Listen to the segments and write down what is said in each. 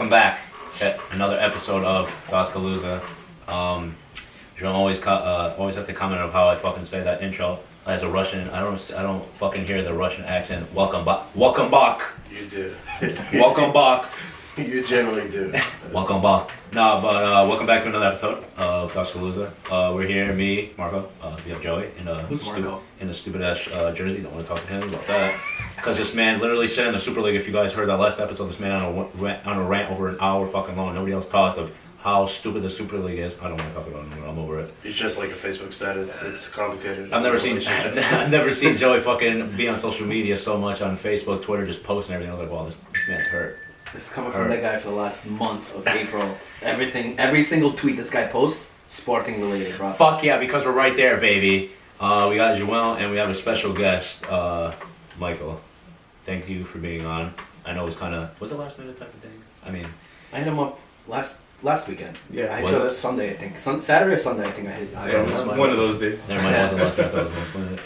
Welcome back to another episode of Tasca Lusa. You always have to comment on how I fucking say that intro as a Russian. I don't fucking hear the Russian accent. Welcome back. Welcome back. You do. Welcome back. You generally do. Welcome back. No, but welcome back to another episode of Tasca Lusa. We're here, me, Marco. We have Joey in a stupid ass jersey. Don't want to talk to him about that. Because this man literally said in the Super League, if you guys heard that last episode, this man on a rant over an hour fucking long. Nobody else talked of how stupid the Super League is. I don't want to talk about it anymore. I'm over it. It's just like a Facebook status. It's complicated. I've never seen Joey fucking be on social media so much on Facebook, Twitter, just posting everything. I was like, wow, this man's hurt. This is coming from that guy for the last month of April. Every single tweet this guy posts, sporting related, bro. Fuck yeah, because we're right there, baby. We got Joel and we have a special guest, Michael. Thank you for being on. I know it was it last minute type of thing? I mean, I hit him up last weekend. Yeah, I hit him Sunday, I think. Saturday or Sunday, I think I hit. One of those days. Never mind, it wasn't last minute. That was mostly it.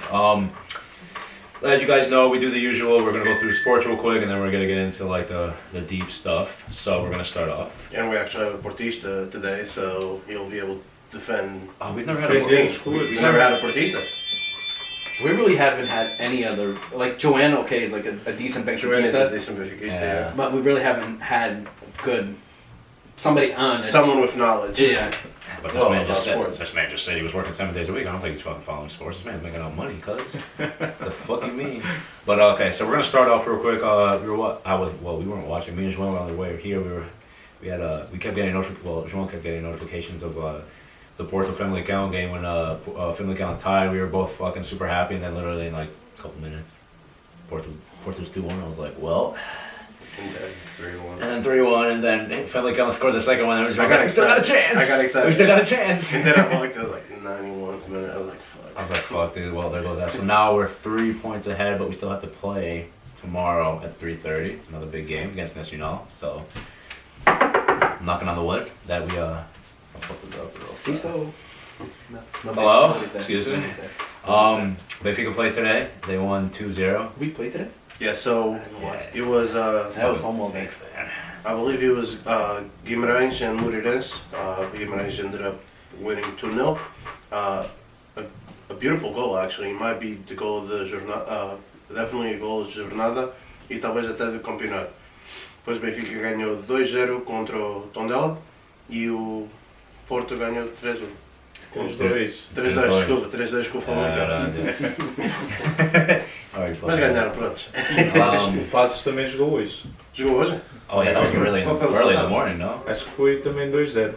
As you guys know, we do the usual. We're gonna go through sports real quick, and then we're gonna get into like the deep stuff. So we're gonna start off. And we actually have a Portista today, so he'll be able to defend. Oh, we've never had a Portista. We've never had a Portista. We really haven't had any other, like Joanne, okay, is like a decent Joanne is a benchista, decent Benfica, yeah. but we really haven't had somebody on. Someone with knowledge. Yeah. But this man just said he was working 7 days a week. I don't think he's fucking following sports. This man's making out money, cuz. The fuck you mean? But okay, so we're gonna start off real quick. We weren't watching. Me and Joel were on the way here. We kept getting Joel kept getting notifications of the Porto Famalicão game when Famalicão tied. We were both fucking super happy, and then literally in like a couple minutes, Porto's 2-1. I was like, well. And then 3-1. And then 3-1, and then Famalicão scored the second one. And we still got a chance. I got excited. We still got a chance. And then I looked, it was like 91th minute. I was like, fuck, dude. Well, there goes that. So now we're 3 points ahead, but we still have to play tomorrow at 3:30. It's another big game against Nacional. So I'm knocking on the wood that we I'll fuck this up real fast. Hello? Excuse me. Benfica played today. They won 2-0. We played today? yeah, so it was, That was almost Big fan. I believe it was Guimarães and Moreirense. Guimarães ended up winning 2-0. A beautiful goal, actually. It might be the goal of the jornada, definitely a goal de jornada e talvez até do campeonato. Depois o Benfica ganhou 2-0 contra o Tondela e o Porto ganhou 3-1. 3-2. 3-2 com o Famalicão. Mas ganharam, pronto. O Passos também jogou hoje. Jogou hoje? Oh yeah, that was early in the morning, no? Acho que foi também 2-0.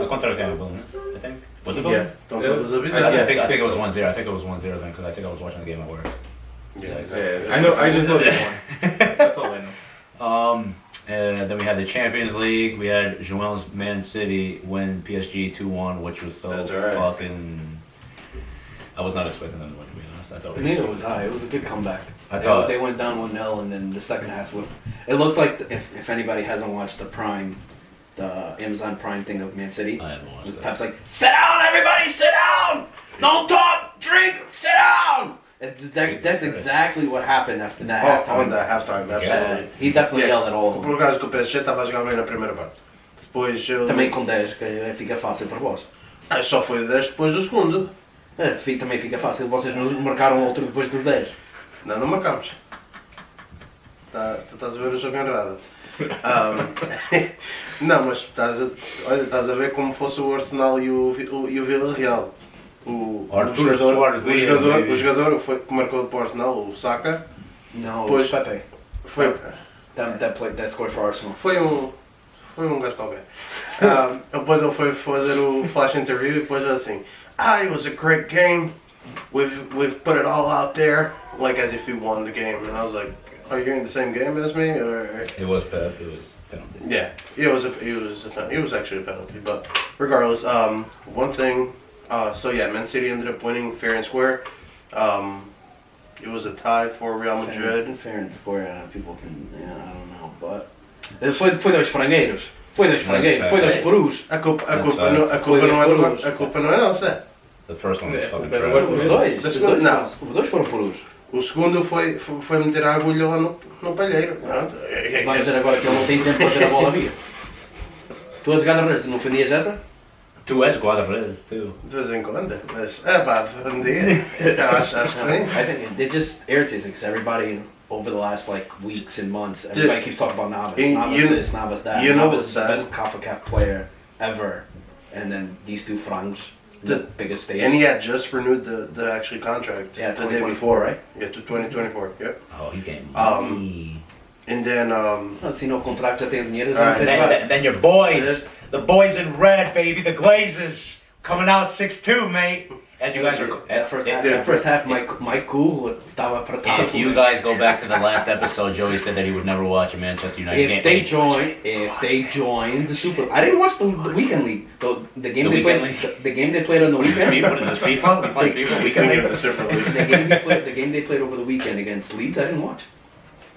Contra o Gambel, I think. Was it? Yeah. Estão todos avisados. Yeah, I think it was 1-0. I think it was 1-0 then, because I think I was watching the game at work. Yeah, I just know this one. That's all I know. And then we had the Champions League. We had Joel's Man City win PSG 2-1, which was so fucking. I was not expecting them to win, to be honest. I thought. Neither was I. It was a good comeback. I thought they went down 1-0, and then the second half looked like if anybody hasn't watched the Amazon Prime thing of Man City. I haven't watched it. Pep's like, sit down, everybody, sit down! Don't talk, drink, sit down! That's exactly what happened after that halftime. On the halftime, absolutely. He definitely yelled at all of them. Por acaso que o PSG estava a jogar bem na primeira parte. Depois eu... Também com 10, que fica fácil para vós. Só foi 10 depois do segundo. Também fica fácil, vocês não marcaram outro depois dos 10. Não marcamos. Tu estás a ver o jogo errado. Não, mas estás a ver como fosse o Arsenal e o Villarreal. O jogador foi que marcou para o Arsenal, o Saka. Não, o Pepe. Foi. That scored for Arsenal. Foi um gajo qualquer. Depois ele foi fazer o flash interview e depois assim, it was a great game. We've put it all out there, like as if he won the game. And I was like, are you in the same game as me? Or? It was Pep. It was penalty. Yeah, it was actually a penalty. But regardless, one thing. Man City ended up winning fair and square. It was a tie for Real Madrid. Fair and square, people can, I don't know, but... Foi dois frangueiros. Foi dois perus. A culpa não é nossa. The first one was fucking Os dois foram perus. O segundo foi meter a agulha lá no palheiro. Pronto. Vai dizer agora que ele não tem tempo para ter a bola viva. Tu és guarda-redes, não fazias essa? Tu és guarda-redes, tu. De vez em quando, mas pá, um dia. acho que sim. I think it just irritates me because everybody over the last like weeks and months, everybody keeps talking about Navas. Navas this, Navas that. You know Navas is the what's best CONCACAF player ever. And then these two Franks, the biggest stage. And he had just renewed the actual contract. Yeah, the day 2024, before, right? Yeah, to 2024. Yeah. Oh, he's getting Um, money. And then Se no contrato já tem dinheiro, já All não right, tens nada. Then your boys, the boys in red, baby, the Glazers, coming out 6-2, mate. As you guys are. That first half, did. Mike Cool estava apertado. If you guys go back to the last episode, Joey said that he would never watch a Manchester United game. If they join the Super, I didn't watch the weekend league. The game The they played, weekend league? the game they played on the weekend. What is this, FIFA? We playing FIFA? he's thinking of the Super League. The game they played over the weekend against Leeds, I didn't watch.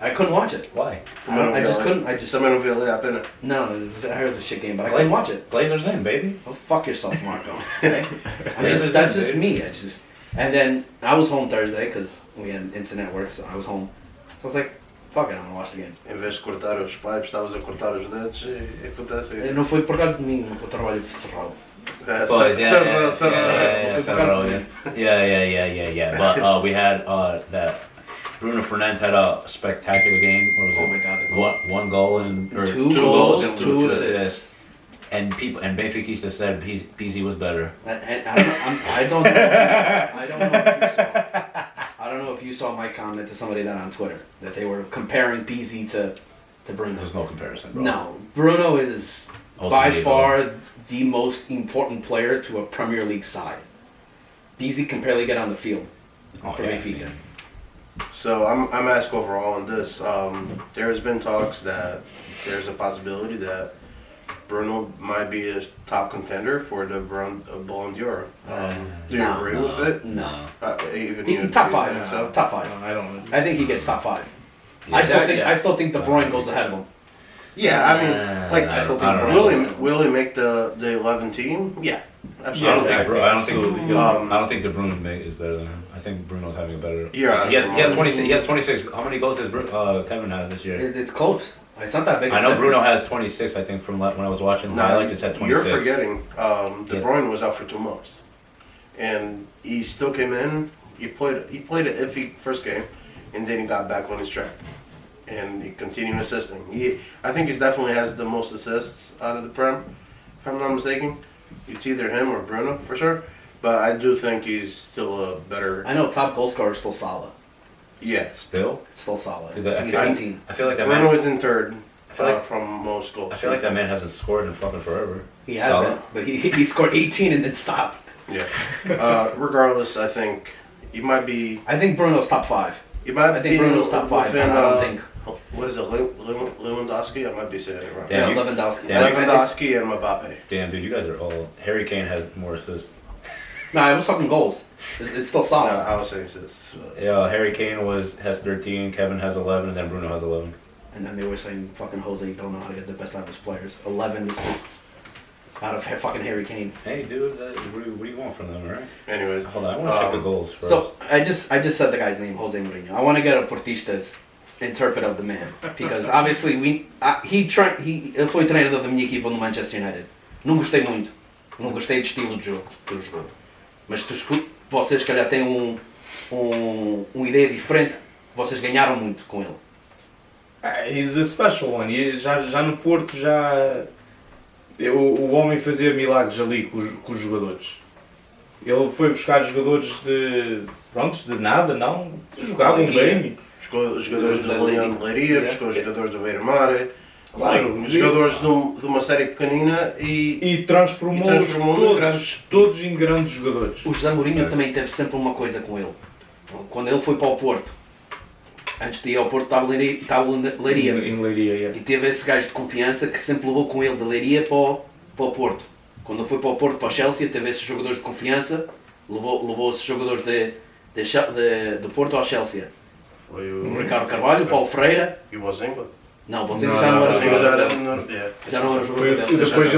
I couldn't watch it. Why? I just couldn't. I just Também não vi ali a pena. no. I heard it was a shit game, but I couldn't watch it. Glazers in, baby. Oh, fuck yourself, Marco. That's just me. And then I was home Thursday because we had internet work, so I was home. So I was like, fuck it, I'm gonna watch the game. Em vez de cortar os pipes, estavas a cortar os dedos e acontece isso. Não foi por causa de mim, o trabalho cerrado. Boys, Yeah, yeah. But we had that Bruno Fernandes had a spectacular game. What was it? Oh my god, the goal. One goal and or Two goals, and two assists. And Benfica said PZ was better. And I don't know. I don't know if you saw my comment to somebody that on Twitter that they were comparing PZ to Bruno. There's no comparison, bro. No, Bruno is by Ultimately, far the most important player to a Premier League side. PZ can barely get on the field for Benfica. So I'm asked overall on this. There has been talks that there's a possibility that Bruno might be a top contender for the Ballon d'Or. Do you agree with it? No. Even He, you top agree five. with it, so? Top five. No, I don't know. I think he gets top five. Yeah, I still think De Bruyne goes ahead of him. Yeah, I mean, like, I still think I don't Bruno- know. will he make the 11 team? Yeah, I absolutely. don't think Um, I don't think De Bruyne is better than him. I think Bruno's having a better. Yeah, He has 26. He has 26. How many goals does Kevin have this year? It's close. It's not that big. I know of a Bruno difference. has 26. I think from when I was watching the No, highlights, it said 26. You're forgetting. De Yeah. Bruyne was out for 2 months, and he still came in. He played an iffy first game, and then he got back on his track, and he continued assisting. I think he definitely has the most assists out of the Prem, if I'm not mistaken. It's either him or Bruno for sure, but I do think he's still a better. I know top goal scorer is still solid. Yeah, Still, It's still solid. Dude, I He's feel- 18. I feel like that Bruno man. is in third I feel like from most goals. I feel like that man hasn't scored in fucking forever. He has Solid. been, but he scored 18 and then stopped. Yeah. Regardless, I think he might be. I think Bruno's top five. He might I think be Bruno's top five, within, but I don't think. What is it, Lewandowski? I might be saying it wrong. Damn. Yeah, Lewandowski. Damn. I think it's- Lewandowski and Mbappe. Damn, dude, you guys are all. Harry Kane has more assists. No, I was talking goals. It's still solid. I was saying assists. Yeah, Harry Kane has 13. Kevin has 11, and then Bruno has 11. And then they were saying fucking Jose don't know how to get the best out of his players. 11 assists out of fucking Harry Kane. Hey, dude, what do you want from them, all right? Anyways, Hold on, I want to check the goals first. So I just said the guy's name, Jose Mourinho. I want to get a Portista's interpret of the man because obviously ele foi treinador da minha equipa no Manchester United. Não gostei muito. Não gostei do estilo de jogo que ele jogou. Mas vocês, se calhar, têm uma ideia diferente. Vocês ganharam muito com ele. He's a special one. E já no Porto, o homem fazia milagres ali com os jogadores. Ele foi buscar jogadores de nada, não. Jogavam bem. buscou os jogadores do Leão de Leiria, buscou os jogadores do Beira-Mar, Claro, os jogadores de uma série pequenina e transformou-os todos em grandes jogadores. O José Mourinho também teve sempre uma coisa com ele. Quando ele foi para o Porto, antes de ir ao Porto estava em Leiria. Em Leiria, E teve esse gajo de confiança que sempre levou com ele de Leiria para o Porto. Quando ele foi para o Porto, para o Chelsea, teve esses jogadores de confiança, levou esses jogadores do Porto ao Chelsea. Foi O Ricardo Carvalho, o Paulo Freira. E o Bozenga? Não, o Bozenga já não era jogador dele. Já não era jogador E dele. depois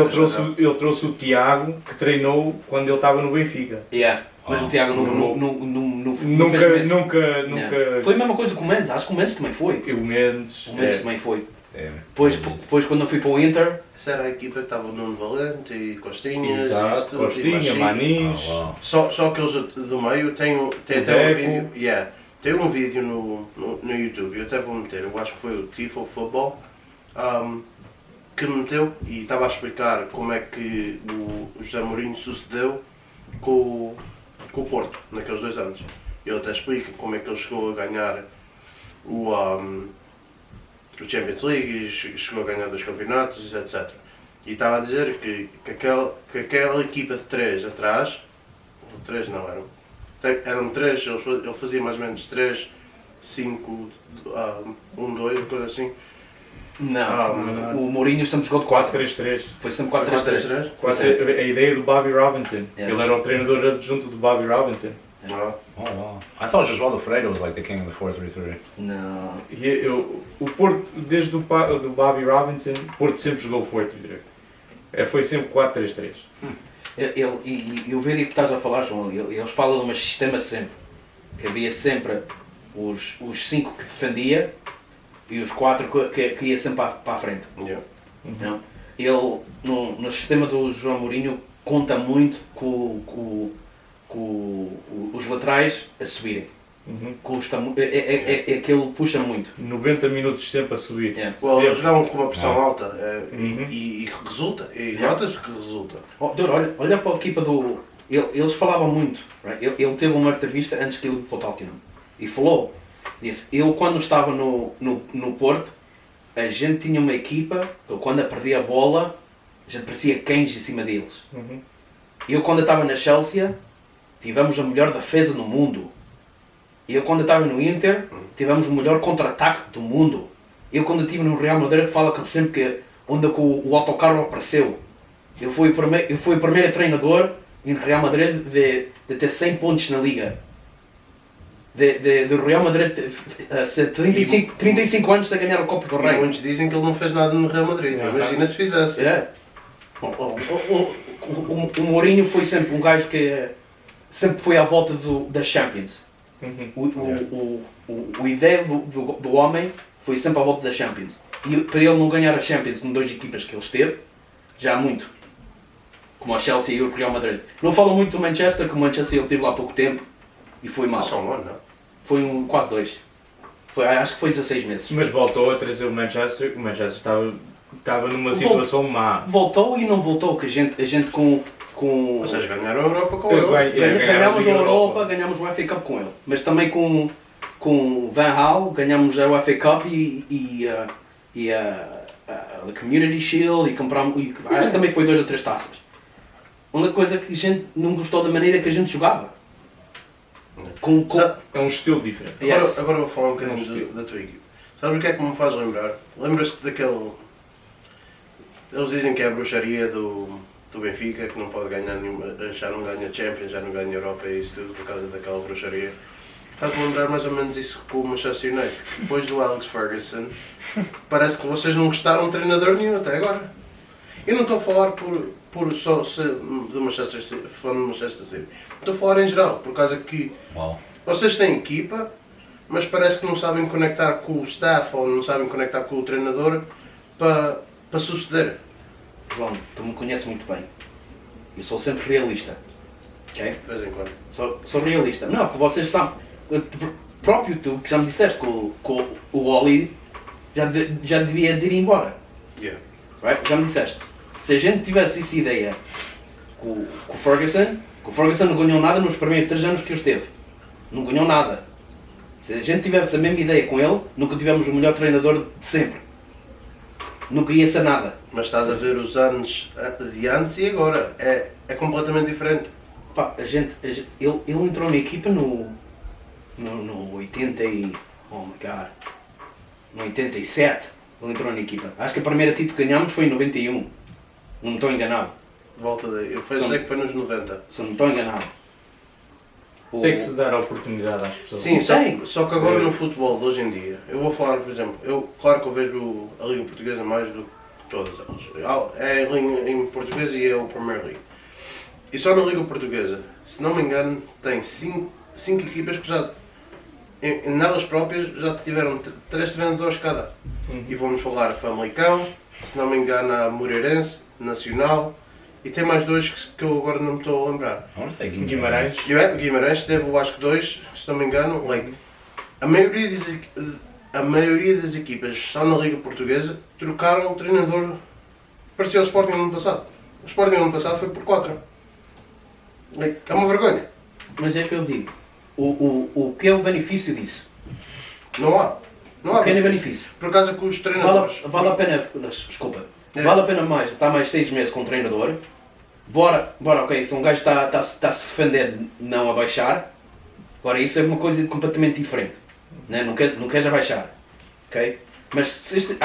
ele trouxe o Tiago, que treinou quando ele estava no Benfica. Yeah. Mas o Tiago não não fez Mendes. Nunca. Yeah. Foi a mesma coisa com o Mendes, acho que o Mendes também foi. E o Mendes. O Mendes também foi. É. Depois quando eu fui para o Inter. Essa era a equipa que estava o Nuno Valente e Costinhas. Exato, Costinha, Manis. Só aqueles do meio tem até um vídeo. Yeah, tem um vídeo no YouTube, eu até vou meter, eu acho que foi o Tifo Football. Que meteu e estava a explicar como é que o José Mourinho sucedeu com o Porto naqueles 2 anos. Ele até explica como é que ele chegou a ganhar o Champions League, chegou a ganhar 2 campeonatos, etc. E estava a dizer que aquela equipa de 3 atrás, 3 não eram 3, ele fazia mais ou menos 3, 5, 1, 2, coisa assim. Não, o Mourinho sempre jogou de 4-3-3. Foi sempre 4-3-3. A ideia do Bobby Robinson. Yeah. Ele era o treinador adjunto do Bobby Robinson. Oh, wow. I thought Josualdo Freire was like the king of the 4-3-3. Não. O Porto, desde o do Bobby Robinson, o Porto sempre jogou forte. Foi sempre 4-3-3. Eu vejo o que estás a falar, João. Eles falam de um sistema sempre. Que havia sempre os 5 que defendia e os 4 que ia sempre para a frente. Yeah. Não? Ele, no sistema do João Mourinho, conta muito com os laterais a subirem. É que ele puxa muito. 90 minutos sempre a subir. Yeah. Eles jogavam com uma pressão alta e resulta. E nota-se que resulta. Olha para a equipa do... Eles falavam muito. Right? Ele teve uma entrevista antes que ele fosse ao Tottenham. E falou. Disse, eu quando estava no Porto, a gente tinha uma equipa, que quando perdia a bola, a gente parecia cães em cima deles. Eu quando estava na Chelsea, tivemos a melhor defesa no mundo. Eu quando estava no Inter, tivemos o melhor contra-ataque do mundo. Eu quando estive no Real Madrid, falo que sempre que onde o autocarro apareceu. Eu fui o primeiro treinador no Real Madrid de ter 100 pontos na Liga. Do Real Madrid ser 35 anos sem ganhar o Copa do Rei. Muitos dizem que ele não fez nada no Real Madrid. Imagina se fizesse. O Mourinho foi sempre um gajo que sempre foi à volta das Champions. A ideia do homem foi sempre à volta das Champions. E para ele não ganhar a Champions em 2 equipas que ele esteve, já há muito. Como a Chelsea e o Real Madrid. Não falo muito do Manchester, que o Manchester ele teve lá há pouco tempo e foi mal. Só um ano, não? Foi quase 2. Acho que foi 16 meses. Mas voltou a trazer o Manchester estava numa situação má. Voltou e não voltou, que a gente com... Ou seja, ganharam a Europa com ele. Ganhámos a Europa, ganhámos o FA Cup com ele. Mas também com Van Gaal ganhámos a FA Cup e a Community Shield e compramos... acho que também foi 2 ou 3 taças. Uma coisa que a gente não gostou da maneira que a gente jogava. É um estilo diferente. Agora vou falar um bocadinho da tua equipe. Sabes o que é que me faz lembrar? Lembras-te daquele... Eles dizem que é a bruxaria do Benfica, que não pode ganhar nenhuma... Já não ganha Champions, já não ganha Europa e isso tudo por causa daquela bruxaria. Faz-me lembrar mais ou menos isso com o Manchester United. Depois do Alex Ferguson, parece que vocês não gostaram de treinador nenhum até agora. Eu não estou a falar por só ser do Manchester City, fã do Manchester City. Estou a falar em geral, por causa que vocês têm equipa, mas parece que não sabem conectar com o staff ou não sabem conectar com o treinador para suceder. João, tu me conheces muito bem. Eu sou sempre realista. Okay? De vez em quando. Sou realista. Não, porque vocês sabem. Próprio tu, que já me disseste que o Oli já devia de ir embora. Yeah. Right? Já me disseste. Se a gente tivesse essa ideia com o Ferguson não ganhou nada nos primeiros 3 anos que ele esteve. Não ganhou nada. Se a gente tivesse a mesma ideia com ele, nunca tivemos o melhor treinador de sempre. Nunca ia ser nada. Mas estás a ver os anos de antes e agora. É completamente diferente. Pá, ele entrou na equipa no 80 e... Oh my God. No 87 ele entrou na equipa. Acho que a primeira título que ganhámos foi em 91. Não estou enganado. De volta daí. Eu sei que foi nos 90. Se não estou enganado. Tem que se dar a oportunidade às pessoas. Sim, só que agora no futebol de hoje em dia, eu vou falar, por exemplo, claro que eu vejo a Liga Portuguesa mais do que todas elas. É em português e é o Premier League. E só na Liga Portuguesa, se não me engano, tem 5 5 equipas que já, nelas próprias, já tiveram 3 treinadores cada. E vamos falar Famalicão, se não me engano, a Moreirense, Nacional, e tem mais 2 que eu agora não me estou a lembrar. I want to say Guimarães. Guimarães teve, eu acho que 2, se não me engano. Like, a maioria das equipas, só na Liga Portuguesa, trocaram o treinador. Parecia o Sporting no ano passado. O Sporting no ano passado foi por 4. Like, é uma vergonha. Mas é que eu digo, o que é o benefício disso? Não há. Não há O que é o benefício? Por causa que os treinadores. Vale a pena, desculpa, É. vale a pena mais, estar mais 6 meses com o treinador, bora, ok, se um gajo está a se defender, não abaixar, agora isso é uma coisa completamente diferente, né? Não queres abaixar, ok? Mas se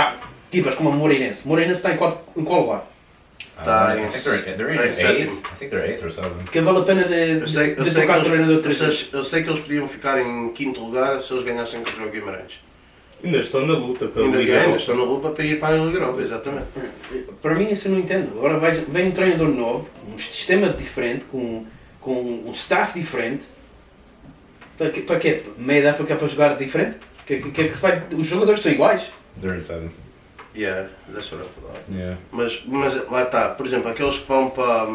equipas como a Moreirense está em qual lugar? Tá, I think they're in tá em 8th. sétimo. I think they're 8th or something. Que vale a pena de Eu sei, trocar o treinador 3 vezes. eu sei que eles podiam ficar em 5º lugar se eles ganhassem contra o Guimarães. Ainda estão na luta pela Ainda Liga ganham, Europa. estão na luta para ir para a Liga Europa, exatamente. Para mim isso eu não entendo. Agora vem um treinador novo, um sistema diferente, com um staff diferente. Para quê? Meia época é para jogar diferente? Os jogadores são iguais. They're in 7th. Yeah, that's what I thought. Yeah. Mas lá está, por exemplo, aqueles que vão para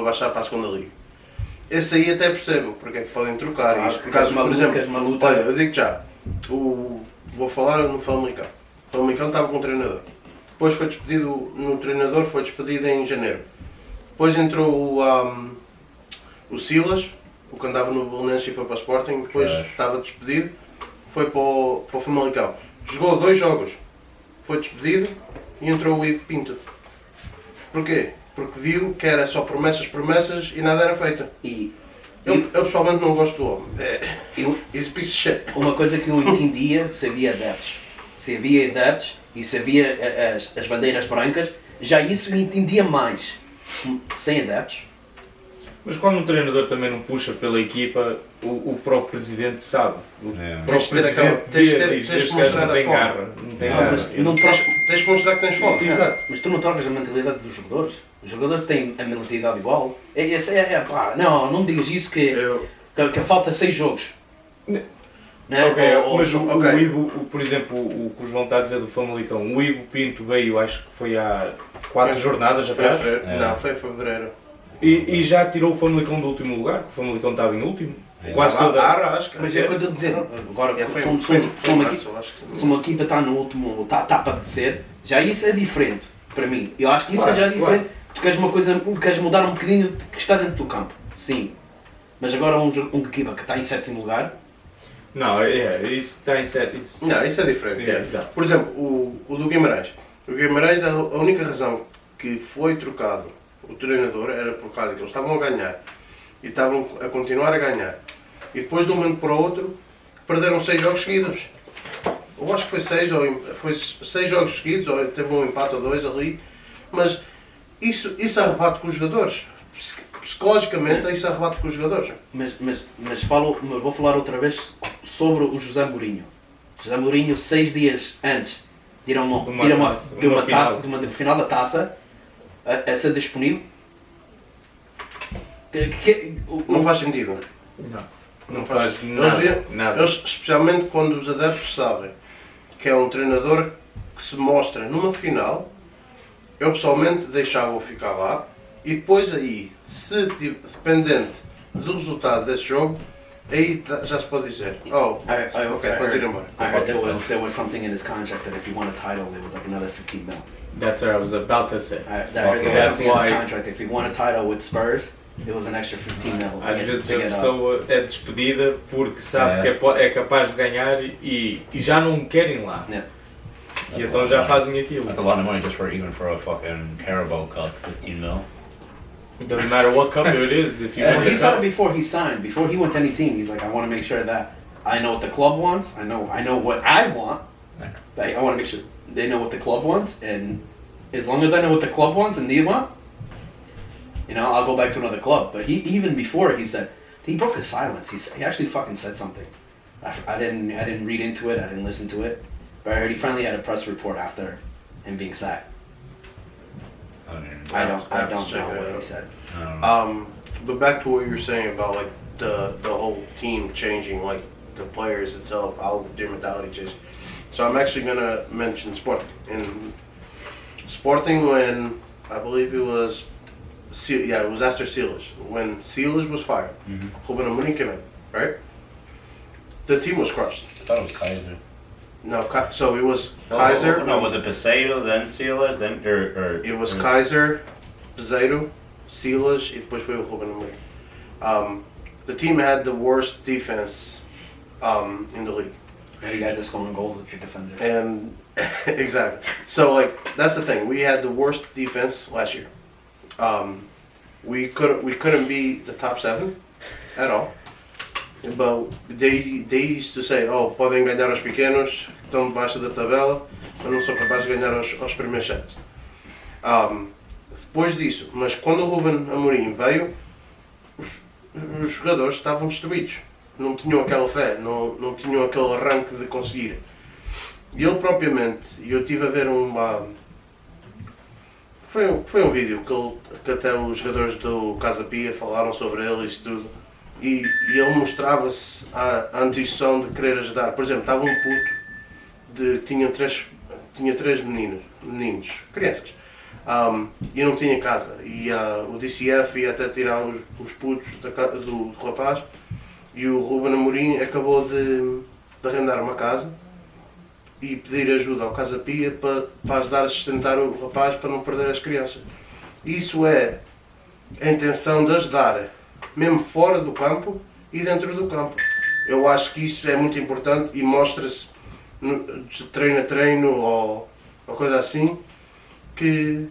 baixar para a segunda liga. Esse aí até percebo porque é que podem trocar isto. Por causa, por exemplo, olha, eu digo já, vou falar no Famalicão. O Famalicão estava com um treinador. Depois foi despedido, no treinador foi despedido em janeiro. Depois entrou o Silas, o que andava no Belenenses e foi para o Sporting. Depois estava despedido, foi para o Famalicão. Jogou 2 jogos. Foi despedido e entrou o Ivo Pinto. Porquê? Porque viu que era só promessas e nada era feito. Eu pessoalmente não gosto do homem. He's a piece of shit. Uma coisa que eu entendia, se havia adeptos. Se havia adeptos e se havia as bandeiras brancas, já isso eu entendia mais. Sem adeptos. Mas quando um treinador também não puxa pela equipa, o próprio presidente sabe. O Tens próprio de ter presidente tens diz, de mostrar não a tem fome. garra. Não tem Não, garra. mas não trocas. Tens de mostrar que tens fome. Exato. Mas tu não trocas a mentalidade dos jogadores. Os jogadores têm a mentalidade igual. Pá, não me digas isso que falta 6 jogos. Né? Ok, mas ok. o Igo, por exemplo, o que os João está a dizer do Famalicão, o Igo Pinto veio, acho que foi há 4 jornadas atrás, Não, foi em fevereiro. e já tirou o Famalicão do último lugar, que o Famalicão estava em último. Quase toda. Acho que Mas é o que eu estou a dizer. Agora, se uma equipa está no último, está para descer, já isso é diferente para mim. Eu acho que isso Claro, já é diferente. Tu queres mudar um bocadinho o que está dentro do campo. Sim. Mas agora uma equipa que está em 7º lugar. Não, isso está em sério. Não, isso é diferente. Exato. Por exemplo, o do Guimarães. O Guimarães, a única razão que foi trocado o treinador era por causa que eles estavam a ganhar e estavam a continuar a ganhar. E depois de um momento para o outro perderam 6 jogos seguidos. Eu acho que foi 6 jogos seguidos, ou teve um empate ou 2 ali. Mas isso arrebate com os jogadores. Psicologicamente isso arrebate com os jogadores. Mas vou falar outra vez sobre o José Mourinho. José Mourinho, 6 dias antes de ir a uma final da taça a ser disponível. Não faz sentido. Não faz nada. Eles, especialmente quando os adeptos sabem que é um treinador que se mostra numa final, eu pessoalmente deixava-o ficar lá e depois aí, se dependente do resultado desse jogo, aí já se pode dizer, ok, podes ir embora. I heard there was something in his contract that if he won a title, there was like another 15 mil. That's what I was about to say. I heard there was That's something in his why. contract. If he won a title with Spurs, it was an extra 15 mil. Às vezes a pessoa é despedida porque sabe que é capaz de ganhar e já não querem lá. Yeah. E então já fazem aquilo. That's a lot of money just for a fucking Carabao Cup, 15 mil. It doesn't matter what cup it is. If you But win he the said it cup, before he signed. Before he went to any team, he's like, I want to make sure that I know what the club wants. I know what I want. Like, I want to make sure they know what the club wants, and as long as I know what the club wants and they want, I'll go back to another club. But even before he said, he broke his silence. He actually fucking said something. I didn't read into it. I didn't listen to it. But I heard he finally had a press report after him being sacked. I don't know what he said. But back to what you were saying about like the whole team changing, like the players itself, how their mentality changed. So I'm actually gonna mention Sporting. In Sporting, when I believe it was, it was after Silas. When Silas was fired, Ruben Amorim came in, right? The team was crushed. I thought it was Kaiser. No, so it was Kaiser. No, was it Peseiro, then Silas, then or It was Kaiser, Peseiro, Silas, e depois foi o Ruben Amorim. The team had the worst defense in the league. And you guys are scoring goals with your defenders. And exactly. So like that's the thing. We had the worst defense last year. We couldn't be the top 7 at all. But they used to say, oh, podem ganhar os pequenos, que estão debaixo da tabela, mas não são capazes de ganhar aos primeiros 7. Depois disso, mas quando o Ruben Amorim veio, os jogadores estavam destruídos. Não tinham aquela fé, não tinham aquele arranque de conseguir. E ele propriamente, e eu estive a ver foi um vídeo que até os jogadores do Casa Pia falaram sobre ele e isso tudo. E ele mostrava-se a ambição de querer ajudar. Por exemplo, estava um puto que tinha três meninos, crianças, e não tinha casa. E o DCF ia até tirar os putos do rapaz, e o Ruben Amorim acabou de arrendar uma casa e pedir ajuda ao Casa Pia para ajudar a sustentar o rapaz para não perder as crianças. Isso é a intenção de ajudar, mesmo fora do campo e dentro do campo. Eu acho que isso é muito importante e mostra-se de treino a treino ou coisa assim, que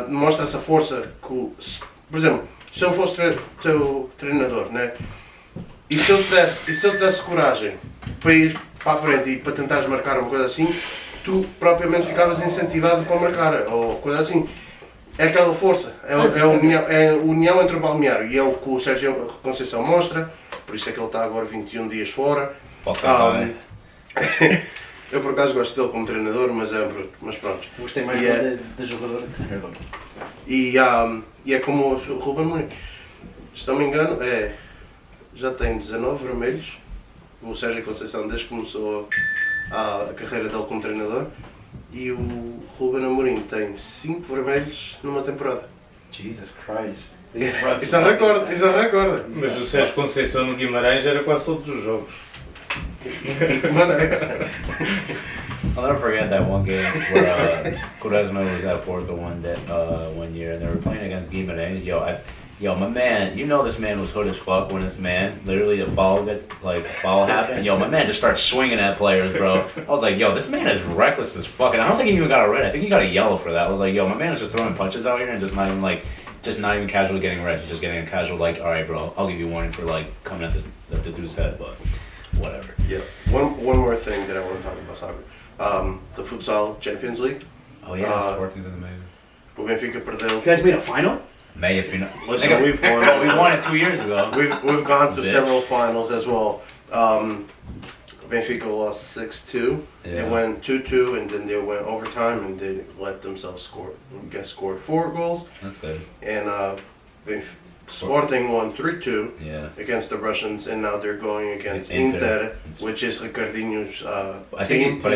mostra-se a força que, por exemplo, se eu fosse teu treinador, né? E se eu te desse coragem para ir para a frente e para tentares marcar uma coisa assim, tu propriamente ficavas incentivado para marcar ou coisa assim. É aquela força, é a união entre o balneário, e é o que o Sérgio Conceição mostra, por isso é que ele está agora 21 dias fora. Eu por acaso gosto dele como treinador, mas pronto. Gostei mais de jogador que treinador. E é como o Ruben Amorim, se não me engano, já tem 19 vermelhos, o Sérgio Conceição desde que começou a carreira dele como treinador. E o Ruben Amorim tem 5 vermelhos numa temporada. Jesus Christ. Isso é recorde. Mas o Sérgio Conceição no Guimarães era quase todos os jogos. I'll never forget that one game where Quaresma was at Porto one year, and they were playing against Guimarães. Yo, my man, you know this man was hood as fuck when this man, literally the foul happened. Yo, my man just starts swinging at players, bro. I was like, yo, this man is reckless as fuck. And I don't think he even got a red. I think he got a yellow for that. I was like, yo, my man is just throwing punches out here and just not even casually getting red. He's just getting a casual like, all right, bro, I'll give you a warning for like coming at the dude's head, but whatever. Yeah. One more thing that I want to talk about soccer. The futsal Champions League. Oh yeah, Sporting's in the main. O Benfica perdeu. You guys made a final? May if you know. Listen, we won it 2 years ago. We've gone to Bitch. several finals as well. Benfica lost 6-2. Yeah. They went 2-2, and then they went overtime, and they let themselves score. Scored 4 goals. That's good. And Sporting won 3-2 against the Russians, and now they're going against Inter, which is Ricardinho's team. I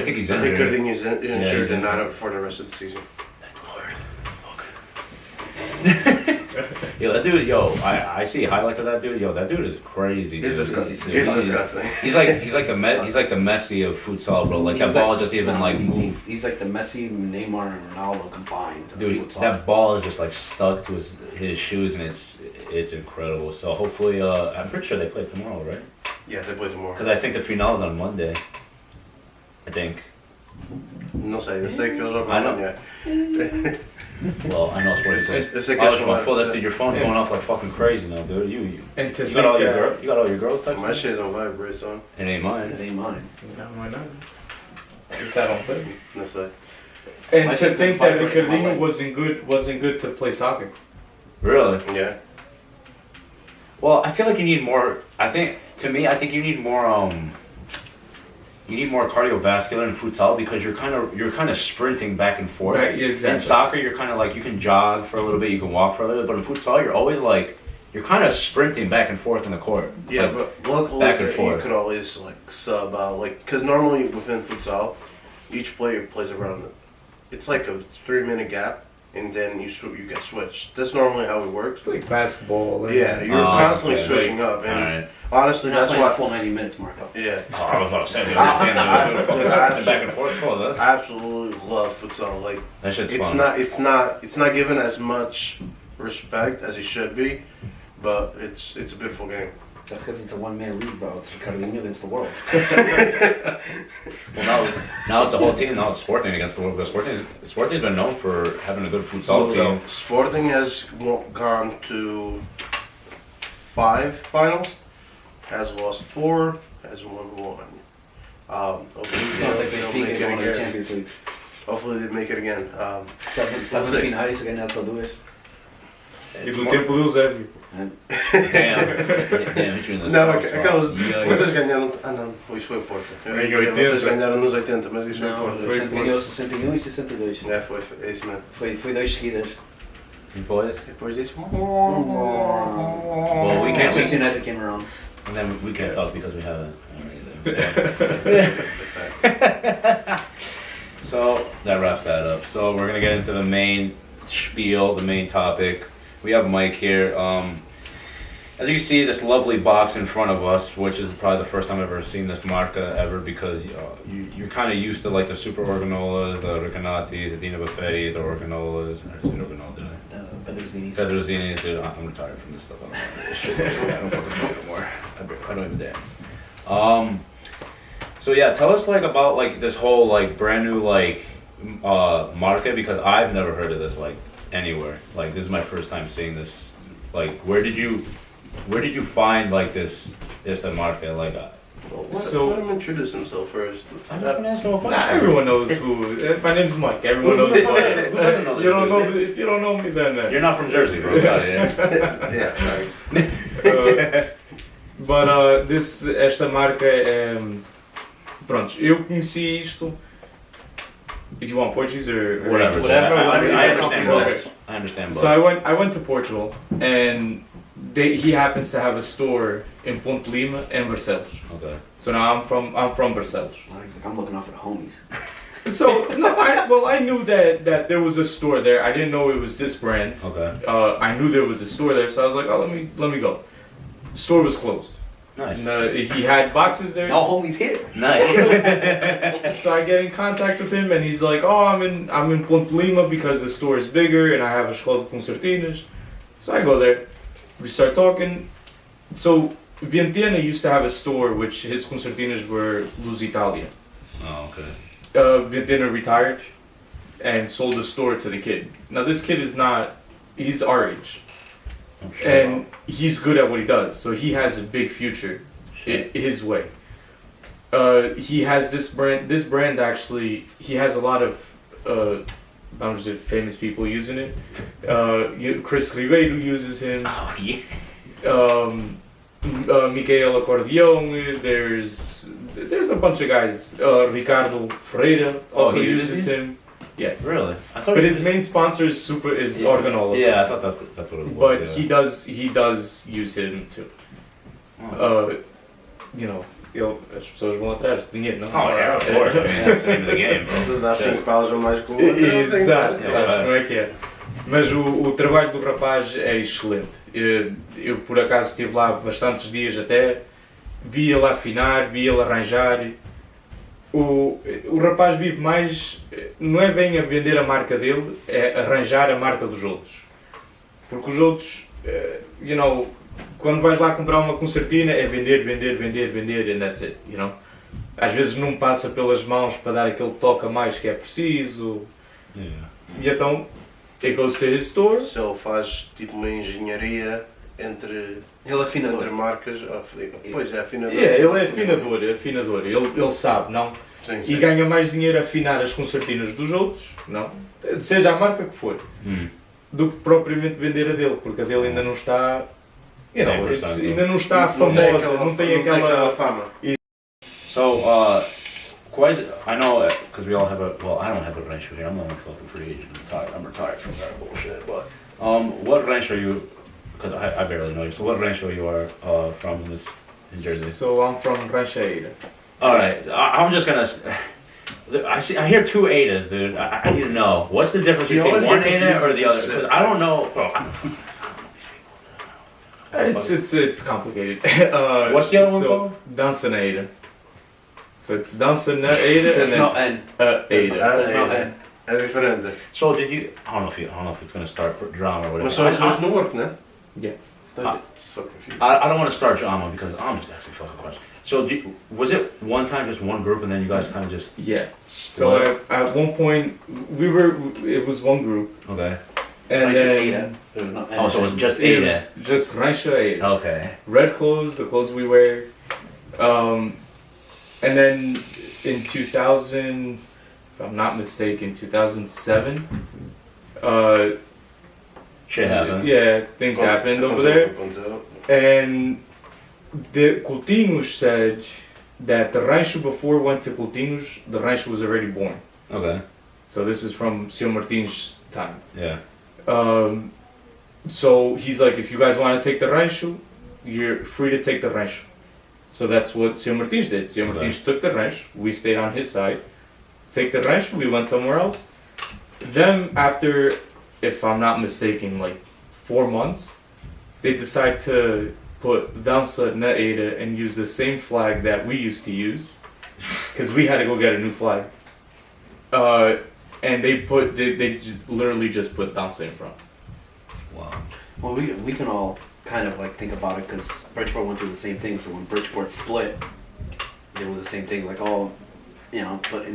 think he's injured. Ricardinho's injured and not up for the rest of the season. Thank Lord. Fuck. Yo, that dude. Yo, I see highlights of that dude. Yo, that dude is crazy. It's dude. disgusting. It's disgusting. He's like the Messi of futsal, bro. Like that ball just even like move. He's like the Messi, Neymar, and Ronaldo combined. Dude, that ball is just like stuck to his shoes, and it's incredible. So hopefully, I'm pretty sure they play tomorrow, right? Yeah, they play tomorrow. Because I think the finale is on Monday. I think. Não sei que eles jogam I know. amanhã. Well, I know Sporting plays. Eu sei que eles my jogam phone. Dude, your phone's going off like fucking crazy now, dude. You And to got all your girls. Texting? My shit's on vibrate, son. It ain't mine. It ain't mine. No, why not? It's that on thing. Não sei. And I to think think the that fight rate Ricardinho might- wasn't good to play soccer. Really? Yeah. Well, I feel like you need more. I think you need more. You need more cardiovascular in futsal because you're kind of sprinting back and forth. Right, yeah, exactly. In soccer, you're kind of like you can jog for a little bit, you can walk for a little bit, but in futsal, you're always like you're kind of sprinting back and forth in the court. Yeah, Like, but luckily back and you forth. could always like sub out, like, because normally within futsal, each player plays around. It's like a 3-minute gap, and then you get switched. That's normally how it works. It's like basketball. Yeah, you're constantly okay. switching up, and Alright. honestly, You're not that's playing a why. full 90 minutes, Marco. Yeah, Oh, I was about to say, dude, fucking sprinting back and forth. Full of this. I absolutely love futsal. Like, That shit's it's fun. it's not given as much respect as it should be, but it's a beautiful game. That's because it's a one-man league, bro. It's Ricardinho against the world. Well, now it's a whole team. Now it's Sporting against the world. But Sporting's been known for having a good futsal team. Sporting has gone to 5 finals, has lost 4, has won 1. Hopefully Sounds like they'll Benfica make is it one of the again. Champions League. Hopefully they make it again. Seven see. finais, ganhar só duas. E do tempo do Eusébio. Damn, between the Não, sauce, aquelas. yeah, Vocês yeah. ganharam. Ah, não, isso foi o Porto. Eu Em ia dizer, 80. vocês ganharam nos 80, mas isso foi o Não, Porto. o Santos ganhou 61 e 62. É, foi, é isso mesmo. Foi 2 seguidas. Depois, Depois disso. well, we can't. Manchester United came around. And then we can't talk because we haven't. So that wraps that up. So we're gonna get into the main spiel, the main topic. We have Mike here. As you see, this lovely box in front of us, which is probably the first time I've ever seen this marca ever, because you're kind of used to like the Super Organolas, the Recanatis, the Dina Buffettis, the Organolas. I just said Organola, did I? Pedrosini. Pedrosini, dude, I'm retired from this stuff. I don't know this shit. I don't fucking know anymore. I don't even dance. So yeah, tell us like about like this whole like brand new like market, because I've never heard of this like anywhere. Like this is my first time seeing this. Like where did you find like this market? Like So- Let him introduce himself first. I'm not gonna ask no Nah, questions. everyone knows who. My name's Mike. Everyone knows who I am. Who doesn't know You don't know this dude? if you don't know me, then. You're not from Jersey, bro. Got it, yeah. Yeah, thanks. But esta marca é. Pronto, eu conheci isto. If you want Portuguese or Whatever. Whatever, I whatever. understand both. I understand both. So I went to Portugal, and he happens to have a store in Ponte Lima and Barcelos. Okay. So now I'm from Barcelos. I'm looking out for the homies. So no, I knew that there was a store there. I didn't know it was this brand. Okay. I knew there was a store there, so I was like, oh, let me go. The store was closed. Nice. And, he had boxes there. No homies here. Nice. So I get in contact with him, and he's like, "Oh, I'm in Ponte Lima because the store is bigger, and I have a escola de concertinas." So I go there. We start talking. So Vientiane used to have a store which his concertinas were Luz Italia. Oh, okay. Vientiane retired and sold the store to the kid. Now this kid is not. He's our age. I'm sure. And he's good at what he does, so he has a big future his way. He has this brand. This brand actually, he has a lot of famous people using it. Chris Ribeiro uses him. Oh yeah. Michael Accordion. There's a bunch of guys. Ricardo Ferreira also he uses uses these? him. Yeah, Really? I thought. but his main sponsor is Organola. Yeah, I thought that's what it was. But yeah. he does use him too. Oh. As pessoas vão atrás de dinheiro, não? Oh yeah, of course. I mean, that's the name of the game, bro. Se dá 5 paus ou mais que o outro. Exato, que- sabes como é que é. Mas o trabalho do rapaz é excelente. Eu por acaso estive lá bastantes dias até, vi ele afinar, vi ele arranjar. O rapaz vive mais, não é bem a vender a marca dele, é arranjar a marca dos outros. Porque os outros, quando vais lá comprar uma concertina é vender, and that's it, Às vezes não passa pelas mãos para dar aquele toque a mais que é preciso. Yeah. E então, it goes to his store. Se ele faz tipo uma engenharia entre Ele é afinador. entre marcas. Pois é, afinador. Ele é afinador. Ele sabe, não? Sim, E sim. ganha mais dinheiro a afinar as concertinas dos outros, não? Seja a marca que for, do que propriamente vender a dele, porque a dele ainda não está. 100%. Ainda não está famosa, não tem aquela. fama. So, quite. I know because we all have a. Well, I don't have a rancho here. I'm the only fucking free agent. I'm retired from that bullshit. But what ranch are you because I barely know you. So what rancho you are from in Jersey? So I'm from Rancho. All right, I'm just gonna. I hear two Adas, dude. I need to know what's the difference You between always one get Ada confused or with the this other. shit. Because I don't know, bro. It's complicated. What's the other one so, called? Dancenator. So it's Dancenator There's and no then N. Ada. There's no N. É diferente. So did you? I don't know if it's gonna start drama or whatever. Mas são as duas no work, né? So confused. I don't want to start drama because I'm just asking fucking questions. So was it one time just one group and then you guys kind of just Yeah. So at one point it was one group, okay? and Rancho then Ada. There's no N. Oh, so it was just it Ada. was just Rancho Ada. Okay. Red clothes, the clothes we wear. And then in 2000, if I'm not mistaken, 2007. Shit happened. Yeah, things happened over there. And the Coutinhos said that the rancho before went to Coutinhos, the rancho was already born. Okay. So this is from Sr. Martin's time. Yeah. So he's like, if you guys want to take the rancho, you're free to take the rancho. So that's what Sr. Martins did. Sr. Martins took the rancho, we stayed on his side. Take the rancho, we went somewhere else. Then after, if I'm not mistaken, like 4 months, they decide to put Dança na Ada and use the same flag that we used to use, because we had to go get a new flag. And they just literally just put Dança in front. Wow. Well, we can all kind of like think about it because Bridgeport went through the same thing. So when Bridgeport split, it was the same thing. Like all, but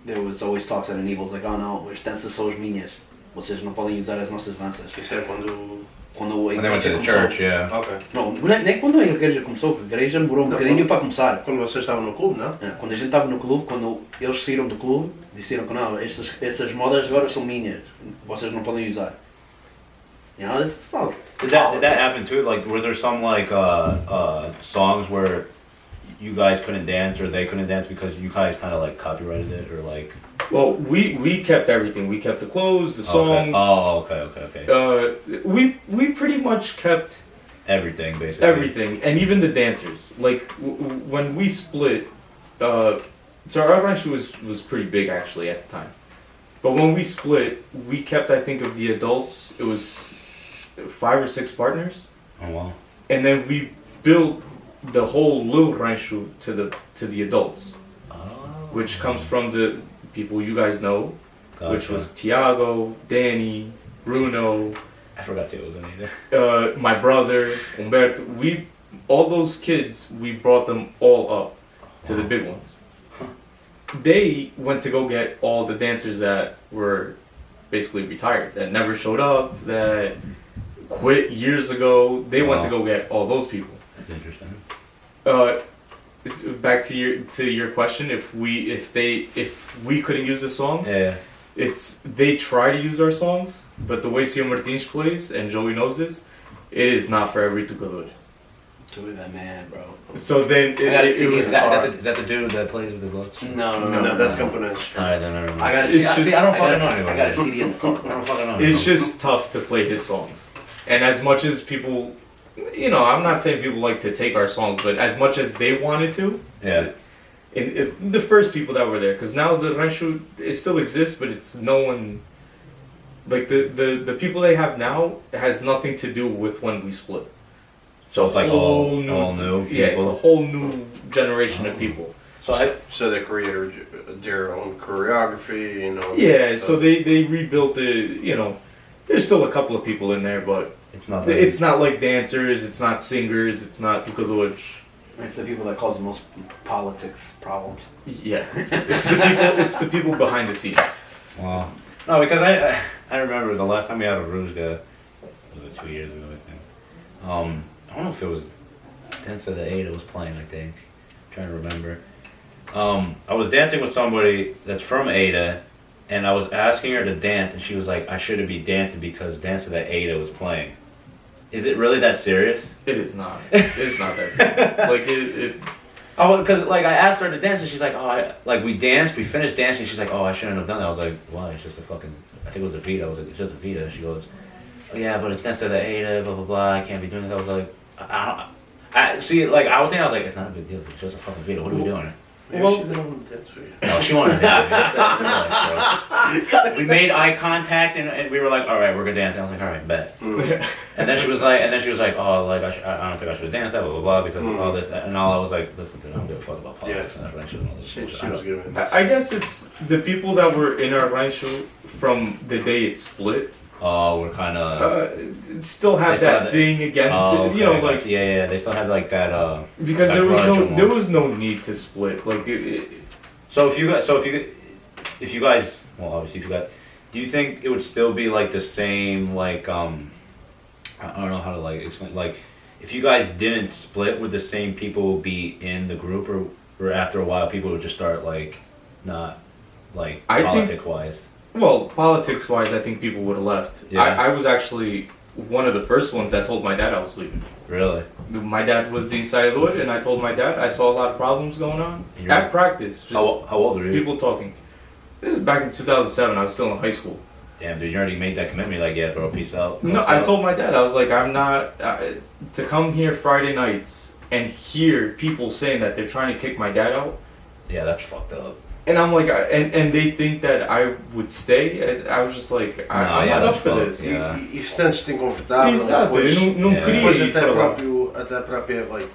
there was always talks at Aníbal's like, oh no, as danças são as minhas. Vocês não podem usar as nossas danças. Isso é quando... Quando a When they went to the igreja church, começou. yeah. Ok. Não, nem quando a igreja começou, porque a igreja demorou um Não, bocadinho quando- para começar. Quando vocês estavam no clube, não? Quando a gente estava no clube, quando eles saíram do clube, disseram que não, essas modas agora são minhas, vocês não podem usar. It's all Did that happen too? Like, were there some like songs where you guys couldn't dance or they couldn't dance because you guys kind of like copyrighted it or like? Well, we kept everything. We kept the clothes, the songs. Okay. Oh, okay. We pretty much kept Everything basically. everything, and even the dancers. Like when we split, so our rancho was pretty big actually at the time. But when we split, we kept, I think, of the adults, it was 5 or 6 partners, Oh wow. and then we built the whole little rancho to the adults, Oh. which comes from the people you guys know, which Gotcha. was Tiago, Danny, Bruno, I forgot to was in either. my brother, Umberto. All those kids, we brought them all up to the big ones. They went to go get all the dancers that were basically retired, that never showed up, that quit years ago. They went to Wow. go get all those people. That's interesting. Back to your question, if we couldn't use the songs, Yeah. they try to use our songs, but the way Sr. Martins plays, and Joey knows this, it is not for every tocador. Dude, that man, bro. So then I gotta see it was his- Is that the dude that plays with the gloves? No. No, that's components. Alright, then never mind. I gotta It's see. just- I don't fucking know I anybody. got a CD in the car. I don't fucking know. it's just tough to play his songs. And as much as people, I'm not saying people like to take our songs, but as much as they wanted to, Yeah. the first people that were there, because now the rancho, it still exists, but it's no one, like the people they have now has nothing to do with when we split. So it's like all new Yeah, it's a people. whole new generation of people. So they created their own choreography, Yeah, so they rebuilt there's still a couple of people in there, but It's nothing. it's not like dancers, it's not singers, it's not tukaluch. It's the people that cause the most politics problems. Yeah, it's the people behind the scenes. Wow. No, because I remember the last time we had a Ruzga, was it 2 years ago, I think. I don't know if it was Dance of the Ada was playing, I think. I'm trying to remember. I was dancing with somebody that's from Ada, and I was asking her to dance, and she was like, I shouldn't be dancing because Dance of the Ada was playing. Is it really that serious? It is not. It's not that serious. Like it. Oh, because like I asked her to dance, and she's like, oh, we danced, we finished dancing, and she's like, oh, I shouldn't have done that. I was like, why? It's just a fucking, I think it was a Vita. I was like, it's just a Vita. She goes, yeah, but it's next to the Ada, blah blah blah. I can't be doing this. I was like, I see. Like I was thinking, I was like, it's not a big deal. It's just a fucking video. What are we doing? Maybe Well- she didn't want to dance for you. No, she wanted to dance. We made eye contact and we were like, all right, we're gonna dance. And I was like, all right, bet. And then she was like, oh, like I don't think I should dance that, blah blah blah, because of all this. And all I was like, listen, dude, I don't give a fuck about politics and that rancho and all this She bullshit. was good. I guess it's the people that were in our rancho from the day it split. Oh, we're kind of. Still have They still that have thing against Oh, it, you know, okay, like gotcha. Yeah, they still have like that. because that there was grudge there almost. was no need to split. Like So if you guys, well, obviously if you got, do you think it would still be like the same, like I don't know how to like explain, like if you guys didn't split, would the same people be in the group, or after a while people would just start like not like I think- politic wise? well, politics wise, I think people would have left. Yeah. I was actually one of the first ones that told my dad I was leaving. Really? My dad was the ensaiador, and I told my dad I saw a lot of problems going on You're- at practice. Just How old are you? people talking. This is back in 2007. I was still in high school. Damn, dude, you already made that commitment. Like, yeah, bro, peace out. No, I told my dad I was like, I'm not to come here Friday nights and hear people saying that they're trying to kick my dad out. Yeah, that's fucked up. And I'm like, and they think that I would stay. I was just like, I'm yeah, not up that's for fucked, this. yeah. E sentes-te inconfortável. Exato, depois- eu não Yeah. queria Depois ir até para lá. até própria, like,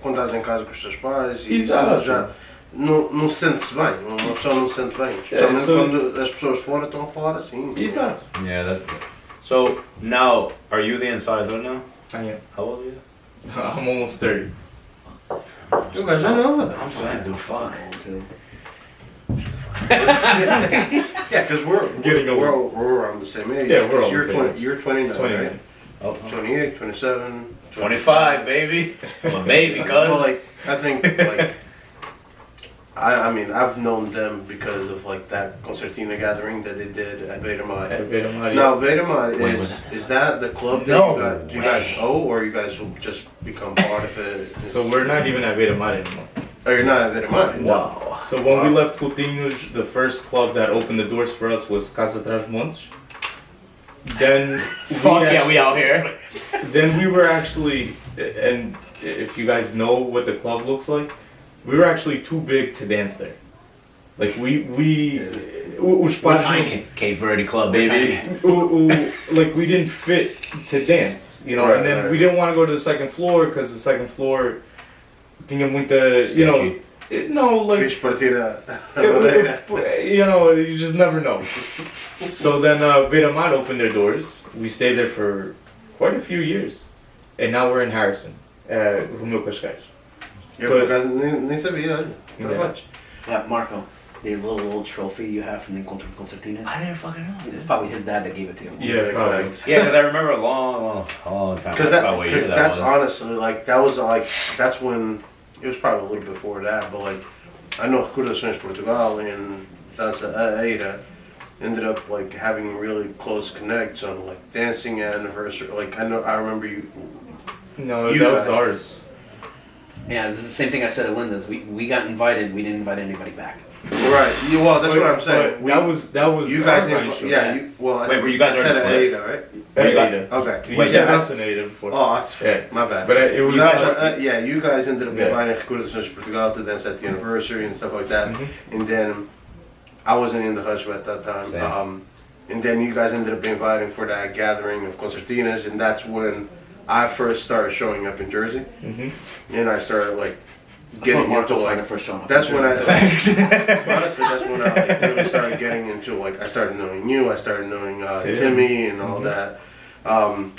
quando estás em casa com os teus pais e Exato. já não se sente-se bem, uma pessoa não se sente bem, especialmente so- quando as pessoas fora estão a falar assim. Exato. Yeah, that. So now, are you the insider now? I am. How old are you? I'm almost 30. O gajo já não, I'm saying, dude, fuck. Yeah, because Getting we're old. around the same age. Yeah, we're 'cause all the you're same 20, age. You're 29, 29. right? Oh, 28, 27, 25, baby. I'm a baby, Well, cuz. like, I think, like, I mean, I've known them because of, like, that concertina gathering that they did at Beira Mar. Now, Beira Mar Wait, is that the club that No you guys owe, or you guys will just become part of it? So we're not even at Beira Mar anymore. Oh, you're not at Beira Mar? Wow. So when we left Coutinho's, the first club that opened the doors for us was Casa Trás Montes. Then Fuck yeah, we out here. Then we were actually, and if you guys know what the club looks like, we were actually too big to dance there. Like os pais não- Cape Verde Club, baby. like we didn't fit to dance, you know, Right, and then right. we didn't want to go to the second floor because the second floor tinha muita, you know, no, like Quis partir a madeira. you know, you just never know. So then Beira Mar opened their doors. We stayed there for quite a few years, and now we're in Harrison, Romeu Cascais. Eu por acaso nem sabia, olha. Yeah. Trabalhos. Yeah, Marco, the little trophy you have from the Encontro Concertina. I didn't fucking know. It's probably his dad that gave it to you. Yeah, probably. Yeah, because I remember a long time. Because Probably because that that's was. honestly like that was like that's when it was probably a little before that, but like I know Recordações Portugal and Dança Aida ended up like having really close connects on like dancing anniversary. Like I remember you. No, You that was guys. ours. Yeah, this is the same thing I said at Linda's. We got invited, we didn't invite anybody back. Right. Well, that's what I'm saying. That was You guys our didn't. rancho. Yeah. You, well, I Wait, were you guys said already split? Aida, right? You got- Ada. Okay. You Wait, said yeah, us and Ada before. Oh, that's Yeah. my bad. But it was You guys, us. yeah, you guys ended up Yeah. inviting Recordações Portugal to dance at the anniversary and stuff like that. Mhm. And then I wasn't in the rancho at that time. Same. And then you guys ended up inviting for that gathering of concertinas, and that's when I first started showing up in Jersey, Mhm. and I started like That's when getting into Marco like. started first showing up. That's when I Thanks. honestly that's when I like, really started getting into like I started knowing you, I started knowing Tim. Timmy and all Mhm. that.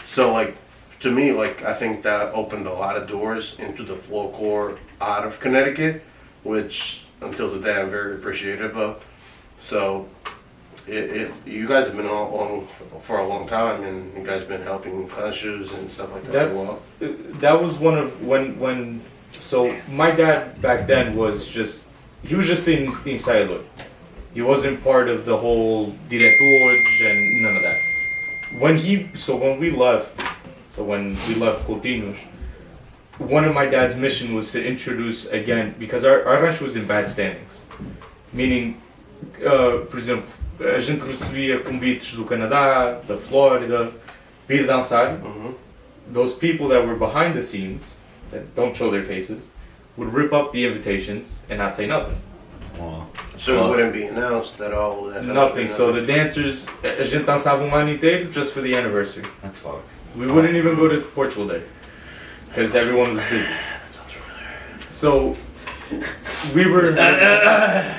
So like to me like I think that opened a lot of doors into the folklore out of Connecticut, which until today I'm very appreciative of. So you guys have been on for a long time, and you guys been helping ranchos and stuff like that as That's well. that was one of when so my dad back then was just he was just in ensaiador. He wasn't part of the whole diretores and none of that. When we left Coutinho's, one of my dad's mission was to introduce again because our ranch was in bad standings, meaning, por exemplo, a gente recebia convites do Canadá, da Flórida, vir dançar. Mhm. Those people that were behind the scenes, that don't show their faces, would rip up the invitations and not say nothing. Well, So it wouldn't be announced that all that. Nothing. So the dancers, a gente dançava ano inteiro just for the anniversary. that's fucked. We wouldn't even go to Portugal Day because everyone was busy. That sounds familiar. So we were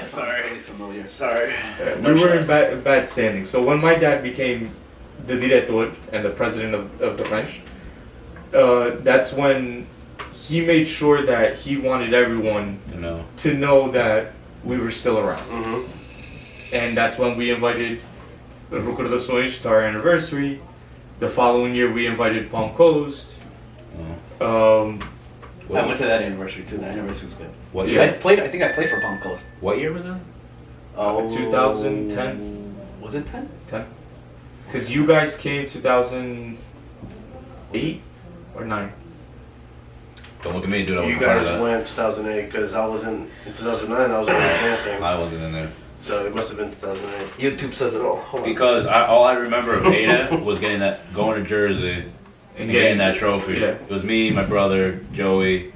Sorry. Really familiar. Sorry. we were in bad standing. So when my dad became the director and the president of the ranch, that's when he made sure that he wanted everyone No. to know that we were still around. Mhm. And that's when we invited the Recordações to our anniversary. The following year we invited Palm Coast. Oh. I went to that anniversary too. That anniversary was good. What Yeah. year? I think I played for Palm Coast. What year was that? Oh, 2010. Was it 10? 10. Because you guys came 2008 or 9. Don't look at me, dude. I You wasn't part of guys that. went 2008 because I was in 2009. I was already dancing, I wasn't in there. so it must have been 2008. YouTube says it all. Hold on. Because all I remember of Ada was going to Jersey and getting that trophy. Yeah. It was me, my brother, Joey.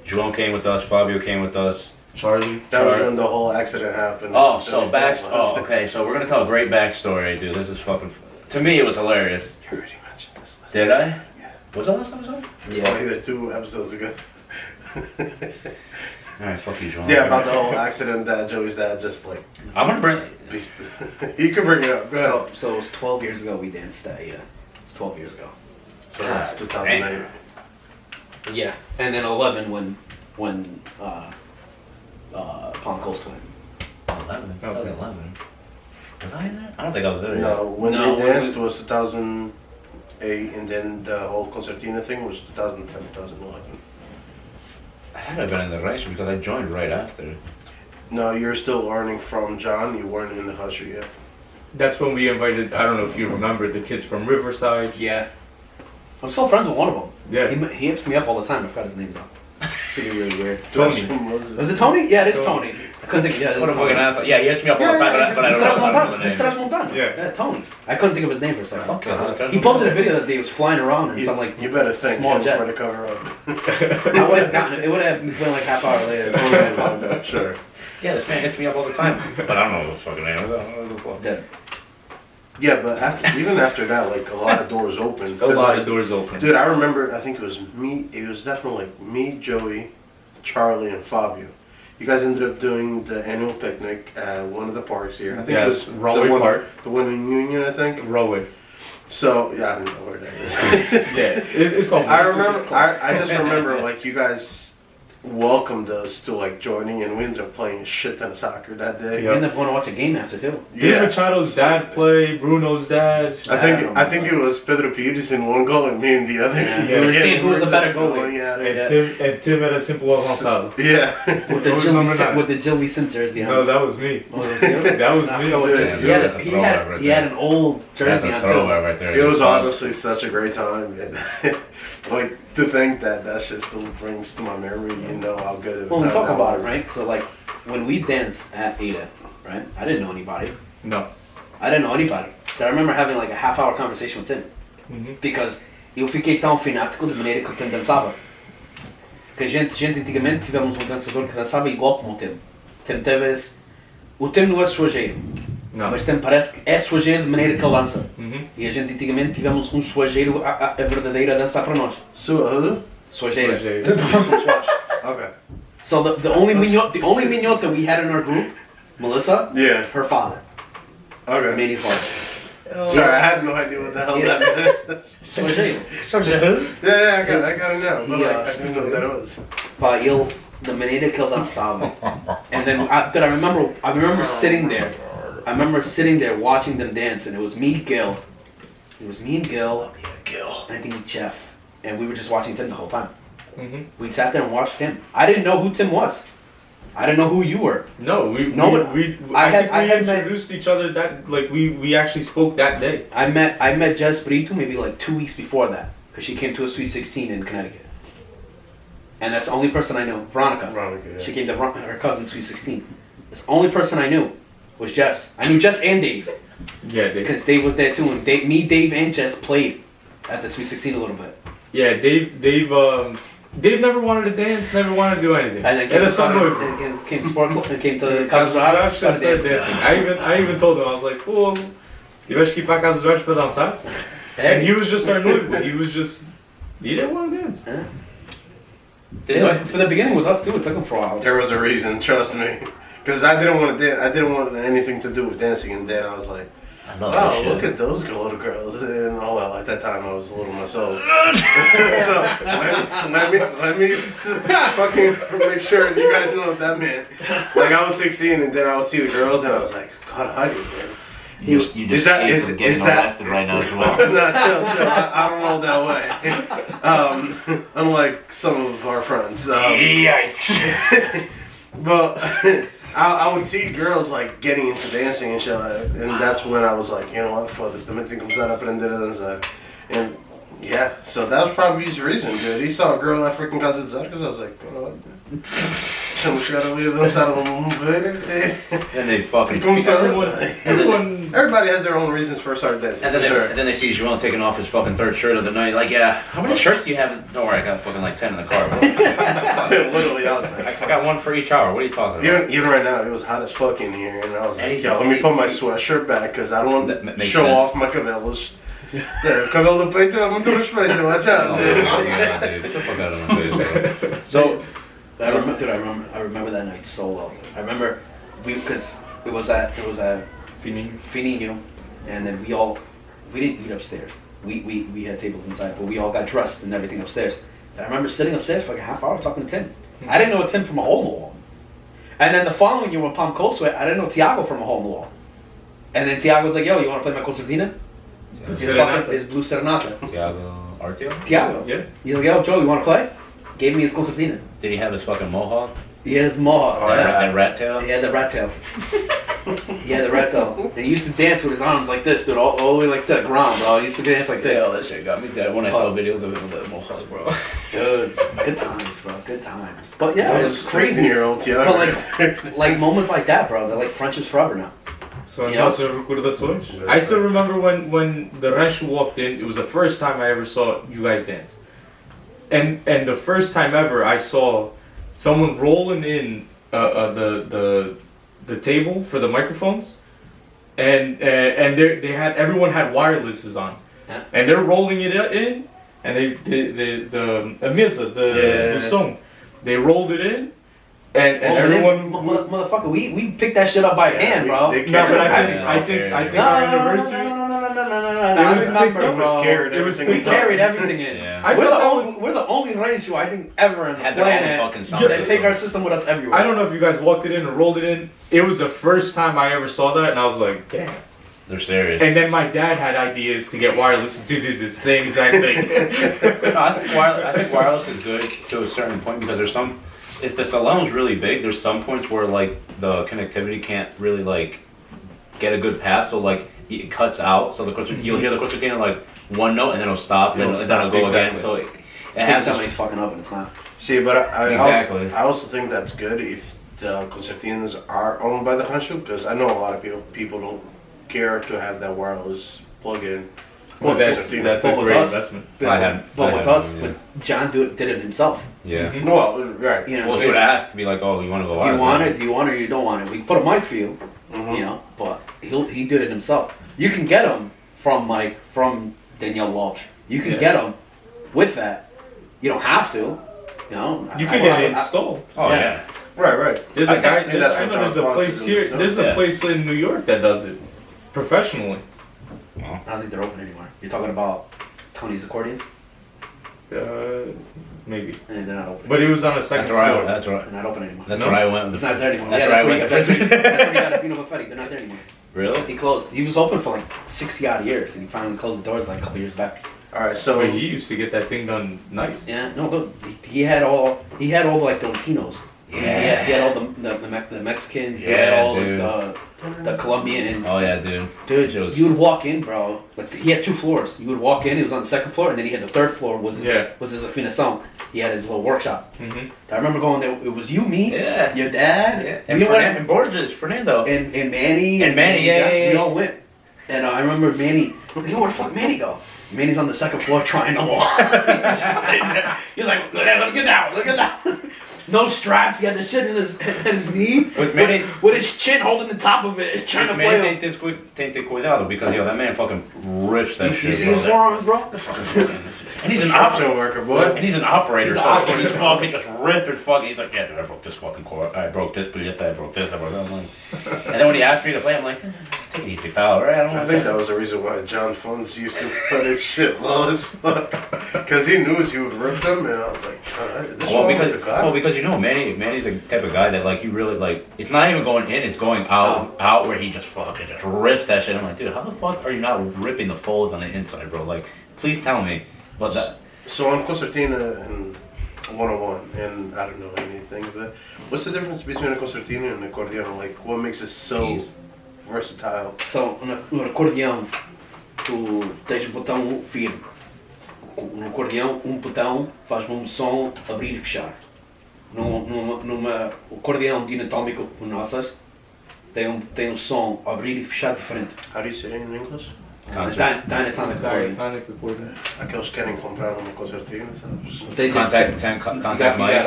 João came with us. Fabio came with us. Charlie. That was Sorry. when the whole accident happened. Oh, That so was that one. okay. So we're gonna tell a great backstory, dude. This is fucking. To me, it was hilarious. You already mentioned this. Did I? Was that last time I saw you? Yeah. Either 2 episodes ago. All right, fuck you, João. Yeah, about the whole accident that Joey's dad just like. I'm gonna bring. You can bring it up. Go ahead. So it was 12 years ago we danced that. Yeah. It's 12 years ago. So that's 2008. Yeah. And then 11 when Palm Coast went. 11. 2011. Was I in there? I don't think I was there. yet. No, when No, they when danced was 2008, and then the whole concertina thing was 2010, 2011. I had to have been in the race because I joined right after. No, you're still learning from John. You weren't in the country yet. That's when we invited, I don't know if you remember, the kids from Riverside. Yeah. I'm still friends with one of them. Yeah. He hits me up all the time. I forgot his name though. It's really weird. Tony. Was it Tony? Yeah, it is Tony. I couldn't think. Yeah, What a fucking asshole. Yeah, he hits me up all the time, but I don't know the name. Mr. Montana. Yeah. Tony. I couldn't think of his name for a second. Okay. He posted a video that day he was flying around in some like You better thank small him jet. for the cover up. I would have gotten it. It would have been like half hour later. Sure. Yeah, this man hits me up all the time. But I don't know the fucking name. I don't know the fuck. Dead. Yeah, but even after that, like a lot of doors opened. A lot like, of doors open. Dude, I remember. I think it was me. It was definitely like me, Joey, Charlie, and Fabio. You guys ended up doing the annual picnic at one of the parks here. I think it was Yes, Rowway the one, Park. the one in Union, I think. Rowway. So yeah, I don't know where that is. Yeah, it's all. I remember. I just remember like you guys welcomed us to like joining, and we ended up playing a shit ton of soccer that day. We ended up going to watch a game after too. Did Machado's dad play? Bruno's dad? I think it was Pedro Pires in one goal and me in the other. Yeah. We were seeing who was the better goalie. And Tim had a simple avançado. Yeah. With the Jill Vicente jersey on. No, that was me. Oh, it was you? That was I me. forgot what Dude, jersey- that's a he throwback had right he had there. an old That's jersey a on too. throwback right there. It was honestly such a great time, and like to think that shit still brings to my memory. You know how good of a Well, we time talk that about was. it, right? So like when we danced at Ada, right? I didn't know anybody. No. I didn't know anybody. But I remember having like a half-hour conversation with him. Because eu fiquei tão fanático da maneira que o Tim dançava. Que a gente antigamente tivemos um dançador que dançava igual como o Tim. O Tim não é suajeiro, Não. mas Tim parece que é suajeiro de maneira que ele dança. Uhum. E a gente antigamente tivemos um suajeiro a verdadeira a dançar para nós. Who? Suajeira. Suajeira. Okay. So the only minhota we had in our group, Melissa, Yeah. her father, Okay. Manny's father. Sorry, I had no idea what the hell Yes. that meant. Suajeiro. Yeah, I got it now. But Yeah. like, I didn't know what that was. Pá, ele, da maneira que ele dançava. And then, I remember sitting there. I remember sitting there watching them dance, and it was me, Gil. It was me and Gil, and I think Jeff, and we were just watching Tim the whole time. Mhm. We sat there and watched Tim. I didn't know who Tim was. I didn't know who you were. No, I had introduced each other that like we actually spoke that day. I met Jess Brito maybe like 2 weeks before that, because she came to a Sweet 16 in Connecticut. And that's the only person I knew. Veronica. Yeah. She came to her cousin's Sweet 16. That's the only person I knew was Jess. I knew Jess and Dave, Yeah, they, because Dave was there too. And Dave, and Jess played at the Sweet 16 a little bit. Yeah, Dave never wanted to dance, never wanted to do anything. And then That is so good. came sport club, and came to Casa Casa dos Jorge, started dancing. I even told him, I was like, pô, tiveste que ir para a Casa dos Jorge para dançar? And he was just our noivo. He didn't want to dance. For the beginning with us too, it took him for a while. There was a reason, trust me. Because I didn't want to dance. I didn't want anything to do with dancing, and then I was like, I love wow, that shit. look at those little girls. And oh well, at that time I was a little myself. So let me fucking make sure you guys know what that meant. Like I was 16 and then I would see the girls and I was like, God, how do you, man? You just Is that- escaped is- from getting is that- arrested right now as well. No, chill. I don't roll that way. Unlike some of our friends. Yikes. But I would see girls like getting into dancing and shit, and that's when I was like, you know what, foda-se, também tenho que começar a aprender a dançar. And yeah, so that was probably his reason, dude. He saw a girl at freaking Casa dos Arcos, I was like, you know what, chama chegar ali a dançar, vamos ver. And they fucking. Everybody has their own reasons for starting dancing. And then, for sure. and then they see Joel taking off his fucking third shirt of the night. Like, yeah, how many shirts do you have? Don't worry, I got fucking like 10 in the car, bro. Dude, literally, I was like, I got one for each hour. What are you talking about? Even right now, it was hot as fuck in here, and I was And like, he's yo, let me put my sweatshirt back, because I don't That want to makes show sense. off my cabelos. There, cabelo do peito, muito respeito, watch out, Oh, dude. yeah, dude. Get the fuck out of my face, bro. So, I remember that night so well. I remember because it was at Finino, and then we didn't eat upstairs. We had tables inside, but we all got dressed and everything upstairs. And I remember sitting upstairs for like a half hour talking to Tim. I didn't know Tim from a hole in the wall. And then the following year when Palm Coast went, I didn't know Tiago from a hole in the wall. And then Tiago was like, yo, you want to play my concertina? His blue serenata. Tiago Artio? Tiago. Yeah. He's like, yo, Joe, you want to play? Gave me his concertina. Did he have his fucking mohawk? He had his mohawk. Oh, and rat tail? He had the rat tail. He had the rat tail. And he used to dance with his arms like this, dude, all the way like to the ground, bro. He used to dance like this. Yeah, that shit got me dead when I saw videos of him with that mohawk, bro. Dude, good times, bro. Good times. But yeah, That it was was crazy. 16-year-old Tiago. But like moments like that, bro, they're like friendships forever now. So as Yeah. nossas recordações. I still remember when the rancho walked in. It was the first time I ever saw you guys dance, and the first time ever I saw someone rolling in the table for the microphones, and everyone had wirelesses on, Yeah. and they're rolling it in, and a mesa the song, they rolled it in. And everyone, motherfucker, we picked that shit up by hand, bro. they no, but Yeah. I think our anniversary. No, It was not picked bro. up, was scared It every was single We time. carried everything in. Yeah. I We're thought the only radio I think ever in the Had their own planet fucking sound that take system. our system with us everywhere. I don't know if you guys walked it in or rolled it in. It was the first time I ever saw that, and I was like, damn. They're serious. And then my dad had ideas to get wireless to do the same exact thing. No, I think wireless is good to a certain point because there's some. If the salon's really big, there's some points where like the connectivity can't really like get a good path, so like it cuts out. So you'll hear the concertina like one note and then it'll stop, and then it'll go again. So it I think has this, somebody's fucking up and it's not. See, but Exactly. I also think that's good if the concertinas are owned by the rancho, because I know a lot of people don't care to have that wireless plug-in. Well, that's Concertina. a But with great us- investment. But with had us, one, with John did it himself. yeah. Mhm. Well, right. You know, Well, he would ask to be like, "Oh, you want to go do wireless?" you want it? Do you want it or you don't want it? We put a mic for you, Mhm. you know, but he did it himself. You can get them from Danielle Walsh. You can Yeah. get them with that. You don't have to, you know. You can get it installed. Oh Yeah. yeah. Right. There's I a guy. think that's I what know there's John a Fox place is here. doing. There's a Yeah. place in New York that does it professionally. Well, I don't think they're open anymore. You're talking about Tony's accordions? Maybe. And they're not open. But it was on the second that's where I. floor. That's where. They're not open anymore. That's No? where I went. It's not there anymore. That's Yeah, where I went. That's where he got a Dino Buffetti. They're not there anymore. Really? He closed. He was open for like 60 odd years, and he finally closed the doors like a couple years back. All right, so But he used to get that thing done nice. Yeah, no, look, he had all like the Latinos. Yeah. He had all the Mexicans. He Yeah, had all dude. the Colombians. Oh yeah, dude. Dude, It was- you would walk in, bro. Like he had 2 floors. You would walk in. He was on the 2nd floor, and then he had the 3rd floor was his afinação. He had his little workshop. Mm-hmm. I remember going there. It was you, me, Yeah. your dad, Yeah. we And went, Fernando, Borges, Fernando. and Manny, And Manny, John. yeah. We all went. And I remember Manny, where the fuck Manny go? Manny's on the second floor trying to walk. He's just sitting there. He's like, look at that, look at that. No straps, he had the shit in his knee. With Manny, with his chin holding the top of it, trying to play him. Tem ter cuidado because that man fucking rips that shit. You see his forearms, bro? And he's an operator worker, boy. And he's an operator, so he's fucking just ripping fucking. He's like, yeah, dude, I broke this fucking cord. I broke this, but I broke this, I broke that. I'm like, and then when he asked me to play, I'm like, take it easy, pal, right? I think that was the reason why John Funds used to put his shit low as fuck. Because he knew he would rip them, and I was like, because you know, Manny's the type of guy that like he really like. It's not even going in; it's going out where he just fucking just rips that shit. I'm like, dude, how the fuck are you not ripping the fold on the inside, bro? Like, please tell me. But that. So on concertina and 101, and I don't know anything of it. What's the difference between a concertina and an accordion? Like, what makes it so versatile? So no acordeão, tu tens um botão firme. No acordeão, um botão faz um som abrir e fechar. Numa acordeão dinatómico como nossas, tem um som abrir e fechar diferente. How do you say it in English? Diatonic accordion. Aqueles que querem comprar uma concertina, sabes? Contact Mike.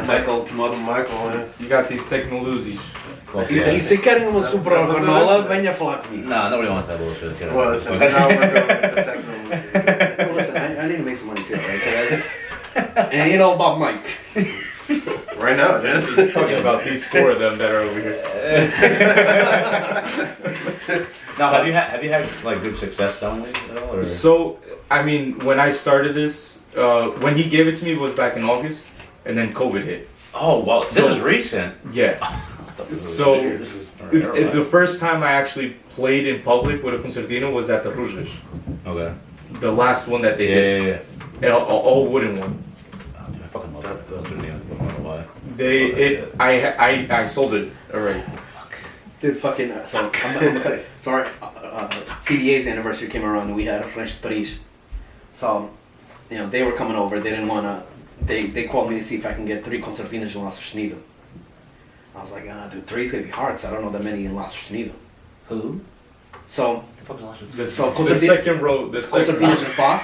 Michael Timoteo. Michael, né? You got these Teknolusis. E se querem uma super Organola, venha falar comigo. Nah, nobody wants that bullshit. Well, listen, now we're going with the Teknolusi. Well, listen, I need to make some money too, right? And it ain't all about Mike. Right now it is. He's talking about these four of them that are over here. Now, have you had like good success selling these at all? Or? So, I mean, when I started this, when he gave it to me was back in August, and then COVID hit. Oh, well, this is recent. Yeah. So, the first time I actually played in public with a concertina was at the Rujas. Okay. The last one that they did. Yeah. All wooden one. Oh, dude, I fucking love that concertina. I don't know why. I sold it already. Dude, fucking, sorry, CDA's anniversary came around and we had a Rancho Paris. So, you know, they were coming over, they didn't wanna, they called me to see if I can get 3 concertinas in La Sustenido. I was like, dude, 3's gonna be hard because I don't know that many in La Sustenido. Who? So, The fuck is La Sustenido? The second row, concertinas in Fa,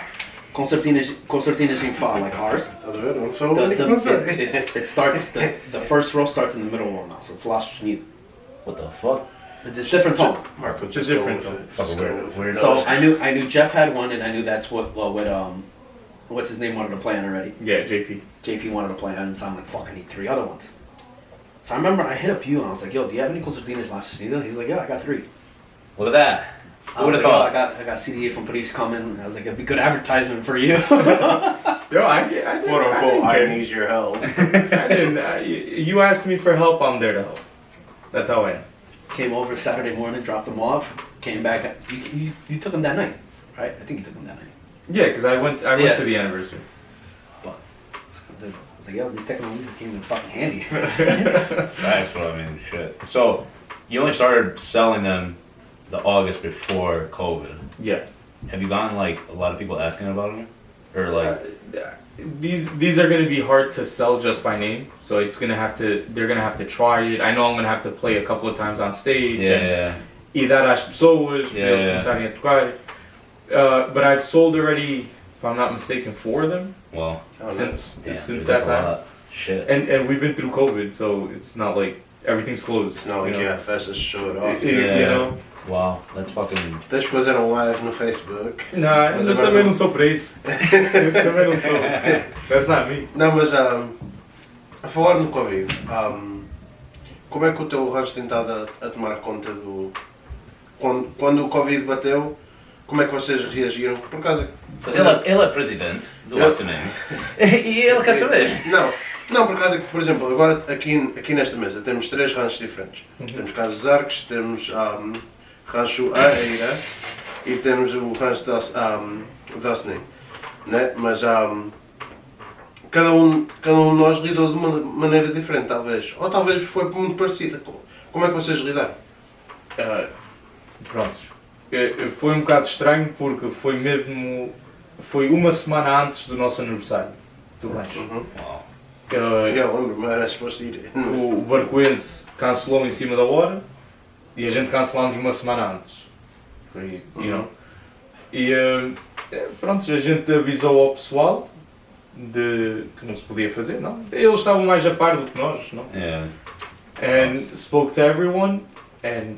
concertinas in Fa, like ours. It starts, the first row starts in the middle row now, so it's La Sustenido. What the fuck? It's a different tone. Marco, it's a different tone. Fucking weird. So I knew Jeff had one, and I knew that's what what's his name wanted to play on already. Yeah, JP. JP wanted to play on, so I'm like, fuck, I need 3 other ones. So I remember I hit up you and I was like, yo, do you have any concertinas last season? He's like, yeah, I got 3. Look at that. Who would have thought? I got CDA from Paris coming. I was like, it'd be good advertisement for you. Yo, I did. Quote unquote, I need your help. I didn't. You asked me for help, I'm there to help. That's how I am. Came over Saturday morning, dropped them off, came back. You took them that night, right? I think you took them that night. Yeah, because I went to the anniversary. But I was like, yo, these Teknolusi came in fucking handy. Facts, well, I mean, shit. So, you only started selling them the August before COVID. Yeah. Have you gotten like a lot of people asking about them, or like? These are gonna be hard to sell just by name, so they're gonna have to try it. I know I'm gonna have to play a couple of times on stage. Yeah. E dar às pessoas, para eles começarem a tocar. But I've sold already, if I'm not mistaken, 4 of them. Well, since that time. Shit. And we've been through COVID, so it's not like everything's closed. It's not like you have fast to show it off. You know. Wow, that's fucking. Deixa eu fazer live no Facebook. Não, mas eu também não sou para isso. Eu também não sou. That's not me. Não, mas a falar no Covid, como é que o teu rancho tem estado a tomar conta do. Quando o Covid bateu, como é que vocês reagiram? Por causa. Porque ele é presidente do Orçamento e ele quer saber. Não, por causa que, por exemplo, agora aqui nesta mesa temos 3 ranchos diferentes. Temos Casa dos Arcos, temos Rancho Areira e temos o rancho de Osnem, né? Mas cada um de nós lidou de uma maneira diferente, talvez. Ou talvez foi muito parecida. Como é que vocês lidaram? Pronto. Foi um bocado estranho porque foi uma semana antes do nosso aniversário do rancho. Wow. Eu lembro-me, era suposto ir. O barcoense cancelou em cima da hora e a gente cancelámos uma semana antes. You know? E pronto, a gente avisou ao pessoal de que não se podia fazer, não? Eles estavam mais a par do que nós, não? Yeah. And spoke to everyone and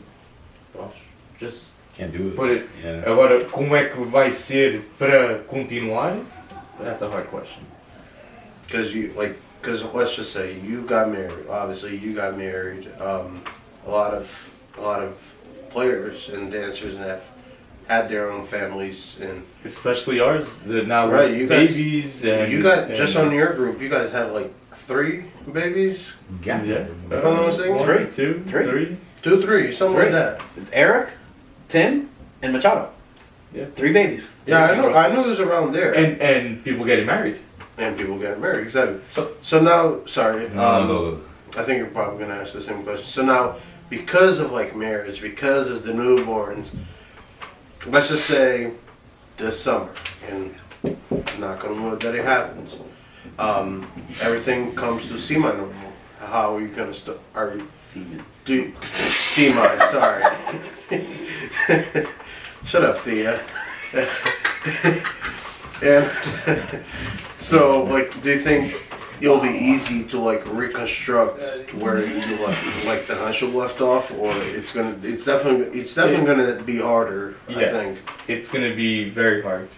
pronto, just Can't do it. put it. Yeah. Agora, como é que vai ser para continuar? That's a hard question. Because let's just say you got married. Obviously, you got married. A lot of players and dancers have had their own families, and Especially ours, that now Right, we're you guys- babies and you got and, just on your group. You guys had like 3 babies, Yeah. yeah, You know what I'm saying? one, two, Three. three. 2, 3, something like Three. that. Eric, Tim, and Machado. Yeah. 3 babies. Yeah, I knew it was around there. And people getting married. And people getting married, exactly. So- So now, sorry, No. I think you're probably gonna ask the same question. So now, because of like marriage, because of the newborns, let's just say this summer, and knock on wood that it happens, everything comes to semi-normal. How are you gonna are you, Seaman. semi, sorry. Shut up, Thea. And so, like, do you think it'll be easy to like reconstruct where you like the rancho left off, or it's definitely gonna be harder? I Yeah. think. It's gonna be very hard.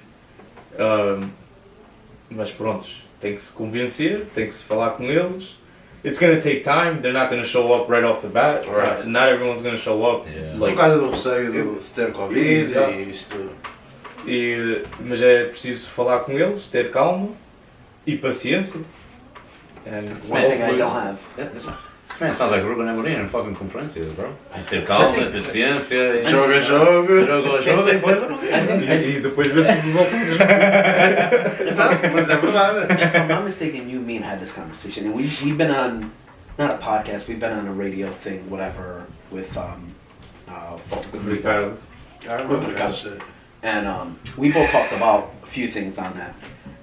Mas pronto, tem que se convencer, tem que se falar com eles. It's gonna take time. They're not gonna show up right off the bat. Right. Not everyone's gonna show up. Yeah. Por Like, causa do receio do ter Covid Exato. e isso tudo. mas é preciso falar com eles, ter calma e paciência. And One thing I don't have. Yeah, this man sounds like Ruben Amorim in fucking conferências, bro. Ter calma, ter ciência. Joga. Joga, depois eu não sei. e depois vê-se os resultados. Mas é verdade. If I'm not mistaken, you, me, and had this conversation, and we've been on, not a podcast, we've been on a radio thing, whatever, with folklore. Ricardo. I remember that shit. And we both talked about a few things on that.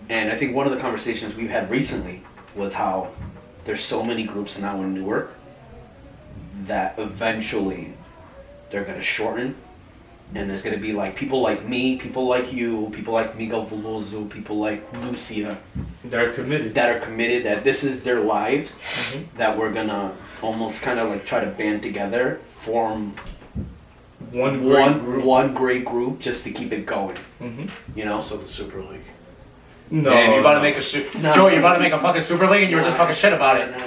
And I think one of the conversations we've had recently was how there's so many groups now in Newark that eventually they're going to shorten. And there's going to be like people like me, people like you, people like Miguel Veloso, people like Lucia They're committed. that are committed, that this is their lives, Mhm. that we're going to almost kind of like try to band together, form one great group just to keep it going, Mhm. you know? Also the Super League. No. Damn, you about to make a No. Joey, you about to make a fucking Super League and you were just talking shit about it. No,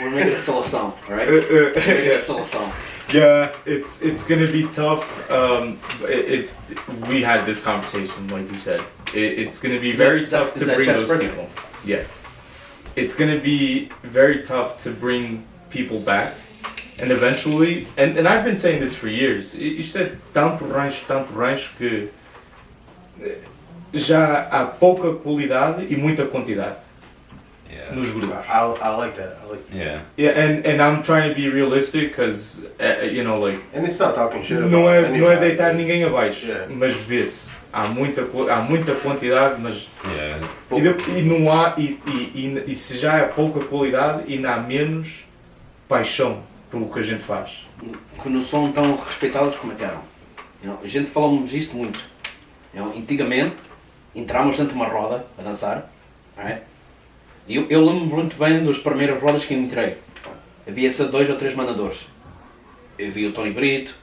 we're making a solo song, alright? We're making a solo song. Yeah, it's gonna be tough. We had this conversation, like you said. It's gonna be very tough is to that bring Jeff's those birthday? people. Yeah, it's gonna be very tough to bring people back, and eventually. And I've been saying this for years. Isto é tanto rancho que já há pouca qualidade e muita quantidade Yeah. nos grupos. I like that. I like. Yeah. Yeah, and I'm trying to be realistic because you know, like. And it's not talking shit about Não é anybody. deitar ninguém abaixo, Yeah. mas vê-se. Há muita quantidade, mas Yeah. e não há e se já há pouca qualidade, ainda há menos paixão pelo que a gente faz. Que não são tão respeitados como eram. You know, a gente falamos isto muito. You know, antigamente, entrávamos dentro de uma roda a dançar, right? E eu lembro muito bem das primeiras rodas que eu entrei. Havia 2 ou 3 mandadores. Eu vi o Tony Brito,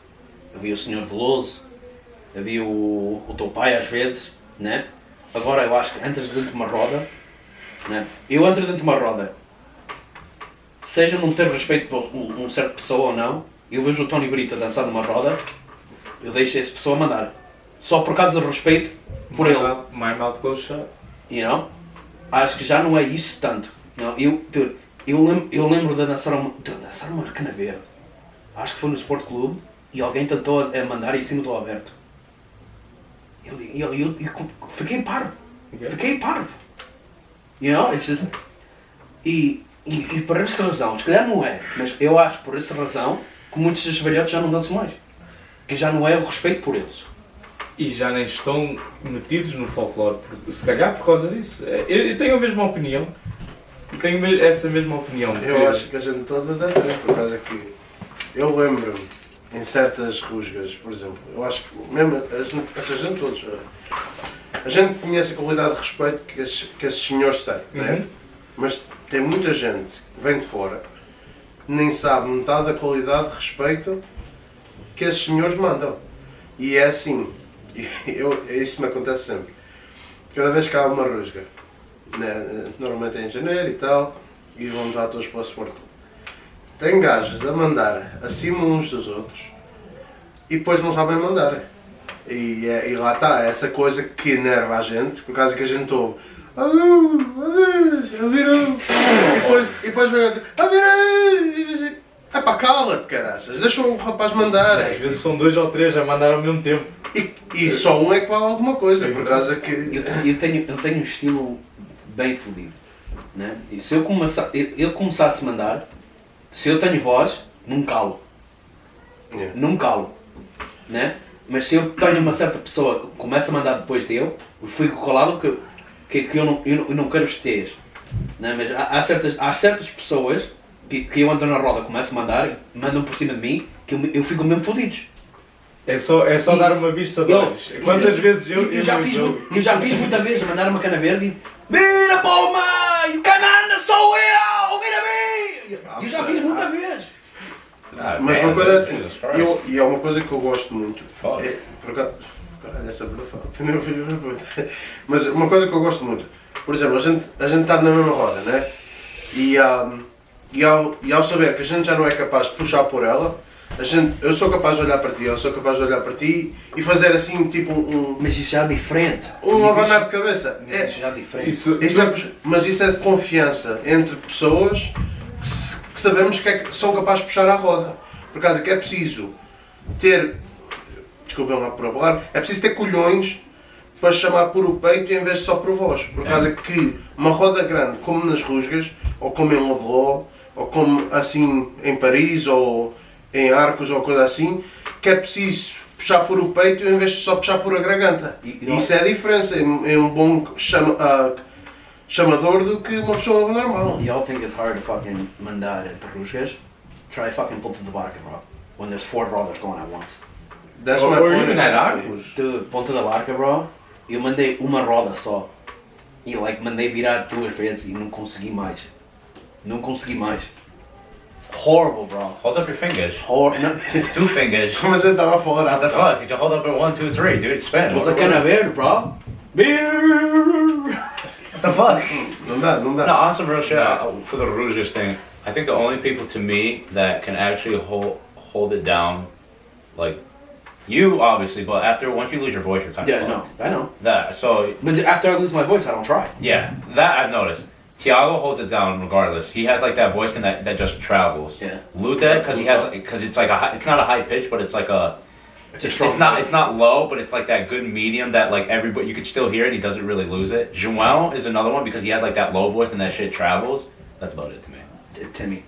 havia o Sr. Veloso, havia o teu pai às vezes, né? Agora eu acho que entras dentro de uma roda, né? Eu entro dentro de uma roda, seja não ter respeito por um certo pessoa ou não, eu vejo o Tony Brito a dançar numa roda, eu deixo essa pessoa mandar. Só por causa do respeito por ele, My mouth goes shut. you know? Acho que já não é isso tanto. You know? Eu lembro de dançar uma Recanati. Acho que foi no Sport Clube e alguém tentou a mandar em cima do Alberto. Eu fiquei parvo. Fiquei parvo. You know? It's just... E por essa razão, se calhar não é, mas eu acho por essa razão que muitos dos velhotes já não dançam mais. Que já não é o respeito por eles. E já nem estão metidos no folklore, se calhar por causa disso. Eu tenho a mesma opinião. Tenho essa mesma opinião. Eu acho que a gente toda deve ter, por causa que eu lembro em certas rusgas, por exemplo, eu acho que mesmo essa gente todos, a gente conhece a qualidade de respeito que esses senhores têm, né? Mas tem muita gente que vem de fora, nem sabe metade da qualidade de respeito que esses senhores mandam. E é assim, isso me acontece sempre. Cada vez que há uma rusga, né? Normalmente é em janeiro e tal, e vamos lá todos para o Sport Club. Tem gajos a mandar acima uns dos outros e depois não sabem mandar. E lá está, essa coisa que enerva a gente, por causa que a gente ouve adeus, virou. E depois vem a dizer virou. É para cala-te, caraças, deixa o rapaz mandar. Às vezes são 2 ou 3 a mandar ao mesmo tempo. E só um é que vale alguma coisa, por causa que. Eu tenho um estilo bem fodido, né? E se eu começasse a mandar, se eu tenho voz, não calo. Yeah. Não calo, né? Mas se eu tenho uma certa pessoa que começa a mandar depois dele, eu fico calado que eu não quero esteias, né? Mas há certas pessoas que eu ando na roda, começo a mandar, mandam por cima de mim, que eu fico mesmo fodidos. É só dar uma vista de olhos. Quantas vezes eu já fiz muita vez a mandar uma cana verde e vira palma, e o canana sou eu, vira-me! Eu já fiz muita vez. Mas uma coisa assim, e é uma coisa que eu gosto muito. Por acaso, caralho, essa bruta fala, tu nem filho da puta. Mas uma coisa que eu gosto muito, por exemplo, a gente está na mesma roda, né? E ao saber que a gente já não é capaz de puxar por ela, eu sou capaz de olhar para ti, eu sou capaz de olhar para ti e fazer assim, tipo Mas isso já é diferente. Um abanar de cabeça. Isso já é diferente. Mas isso é de confiança entre pessoas que sabemos que são capazes de puxar a roda. Por causa que é preciso ter, desculpem lá por falar, é preciso ter colhões para chamar por o peito em vez de só por voz. Por causa que uma roda grande, como nas rusgas, ou como em Modeló, ou como assim em Paris, ou em Arcos ou coisa assim, que é preciso puxar por o peito em vez de só puxar por a garganta. E isso é a diferença, é um bom chamador do que uma pessoa normal. Y'all think it's hard to fucking mandar entre rusgas? Try fucking Ponta de Barca, bro. When there's 4 rodas going at once. That's my Or point. even at Arcos. Dude, Ponta da Barca, bro, eu mandei uma roda só. E mandei virar 2 vezes e não consegui mais. Não consegui mais. Horrible, bro. Hold up your fingers. No. 2 fingers. Como a gente estava a falar What the fuck? You just hold up at 1, 2, 3, dude. Spin. What's a cana verde, bro? What the fuck? Não dá. No, on some real shit, for the Rouges thing, I think the only people to me that can actually hold it down, like, you obviously, but once you lose your voice, you're kind of fucked. I know. But after I lose my voice, I don't try. yeah, that I've noticed. Tiago holds it down regardless. He has like that voice that just travels. Yeah. Lute, because it's like it's not a high pitch, but it's like a. It's a strong It's not low, but it's like that good medium that like everybody you can still hear it. He doesn't really lose it. João is another one because he has like that low voice and that shit travels. That's about it to me. Timmy.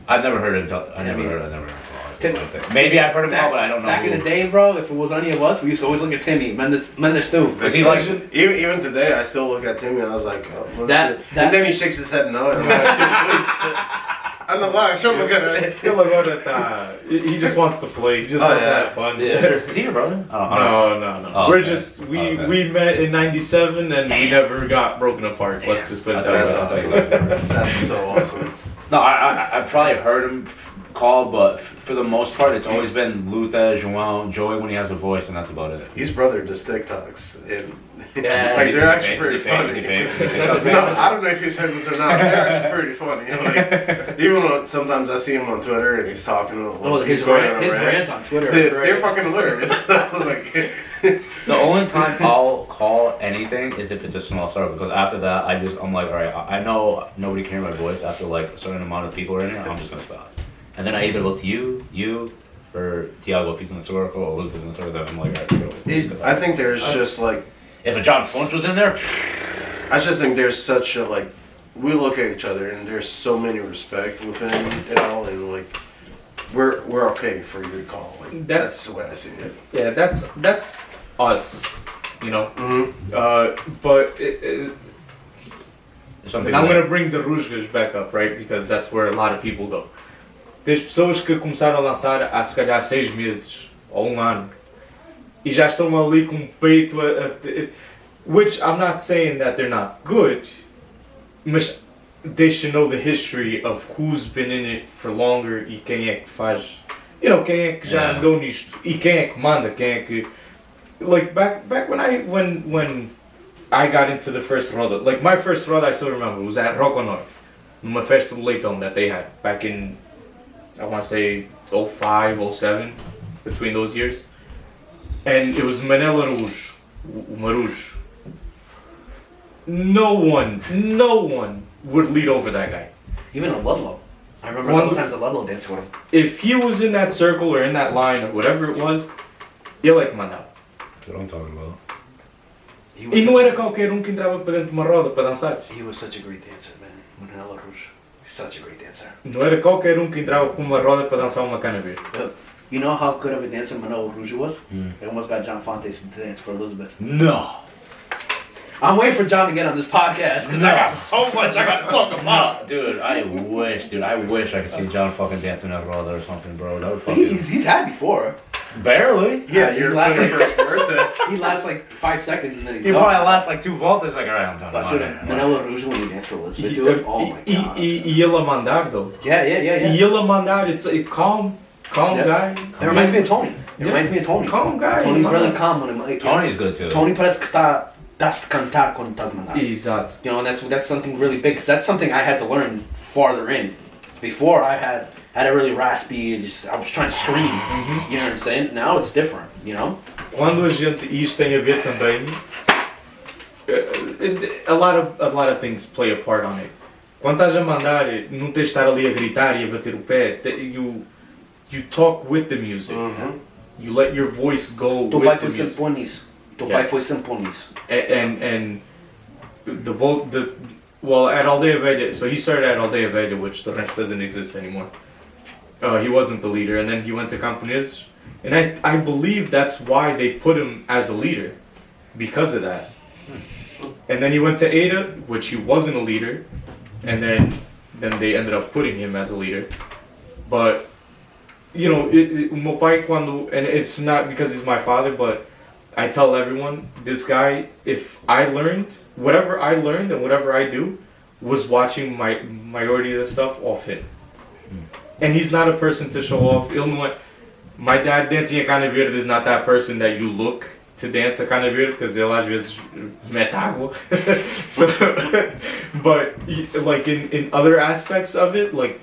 I've never heard it. I never heard it. Maybe I've heard him call, but I don't know. Back in the day, bro, if it was any of us, we used to always look at Timmy. Mendes too. Was he like? Even today, I still look at Timmy and I was like, oh, That- and then he shakes his head no, and I'm like, dude, please sit. Anda lá, chama o cara. Ele agora está. He just wants to play. He just wants to have fun. Yeah. Is he your brother? I don't know. No. Oh, We're okay. just we met in '97 and we never got broken apart. Let's just put it That's that way. awesome. That's so awesome. No, I've probably heard him call, but for the most part, it's always been Lute, João, Joey when he has a voice, and that's about it. His brother does TikToks, and Yeah, like Is he they're actually famous? pretty Is he famous? funny. Is he famous? Is he That's famous? a No, I don't know if he's famous or not. They're actually pretty funny. Like, even when sometimes I see him on Twitter and he's talking. His rants on Twitter. are They're great. fucking hilarious. Like, The only time I'll call anything is if it's a small circle, because after that, I'm like, all right, I know nobody can hear my voice after like a certain amount of people are in here. I'm just gonna stop, and then I either look to you, or Tiago if he's in the circle, or Luke is in the circle. Then I'm like, all right, I think there's just like, if a John Flint was in there, I just think there's such a like, we look at each other and there's so many respect within it all, and like, we're okay for your call. Like, that's the way I see it. Yeah, that's us, you know. Mm-hmm. But some and people I'm gonna bring the Ruzgas back up, right? Because that's where a lot of people go. Tens pessoas que começaram a dançar há se calhar 6 meses ou 1 ano e já estão ali com o peito which I'm not saying that they're not good, mas they should know the history of who's been in it for longer e quem é que faz, quem é que já andou nisto e quem é que manda, quem é que, like back when I got into the first roda, like my first roda I still remember was at Organola, numa festa do leitão that they had back in, I want to say 05, 07, between those years, and it was Manela Rouge, o Marujo. No one would lead over that guy. Even a Ludlow. I remember a couple times a Ludlow danced with him. If he was in that circle or in that line or whatever it was, ele é que mandava. That's what I'm talking about. E não era qualquer que entrava para dentro de uma roda para dançar. He was such a great dancer, man. Manela Rouge. Such a great dancer. Não era qualquer que entrava para uma roda para dançar uma cana verde. You know how good of a dancer Manela Rouge was? I almost got John Fontes to dance for Elizabeth. No. I'm waiting for John to get on this podcast because I got so much I got to talk about. Dude, I wish I could see John fucking dancing that roller or something, bro. That would fucking... He's had before. Barely? Yeah, he lasts like first birthday. he lasts like 5 seconds and then he's He gone. probably lasts like 2 volts. Like, alright, I'm done. But dude, Manela Rouge when he danced for Elizabeth, dude, oh my god. E ele a mandar, though. Yeah. E ele a mandar, it's a calm guy. It reminds me of Tony. It reminds me of Tony. Calm guy. Tony's really calm when him. Tony's good too. Tony parece que estás a cantar quando estás a mandar. Exato. You know, and that's something really big because that's something I had to learn farther in. Before I had a really raspy, I was trying to scream. You know what I'm saying? Now it's different. You know. Quando a gente, e isto tem a ver também, a lot of things play a part on it. Quando estás a mandar, não tens de estar ali a gritar e a bater o pé. You talk with the music. You let your voice go Teu with pai the foi music. sempre bom nisso. Teu pai foi sempre bom nisso. And well, at Aldeia Velha, so he started at Aldeia Velha, which the ranch doesn't exist anymore. He wasn't the leader, and then he went to Campones, and I believe that's why they put him as a leader, because of that. And then he went to Ada, which he wasn't a leader, and then they ended up putting him as a leader. But o meu pai quando, and it's not because he's my father, but I tell everyone, this guy, if I learned, whatever I learned and whatever I do, was watching my majority of the stuff off him. And he's not a person to show off. My dad dancing a cana verde is not that person that you look to dance a cana verde, because ele às vezes mete água. So, but like in other aspects of it, like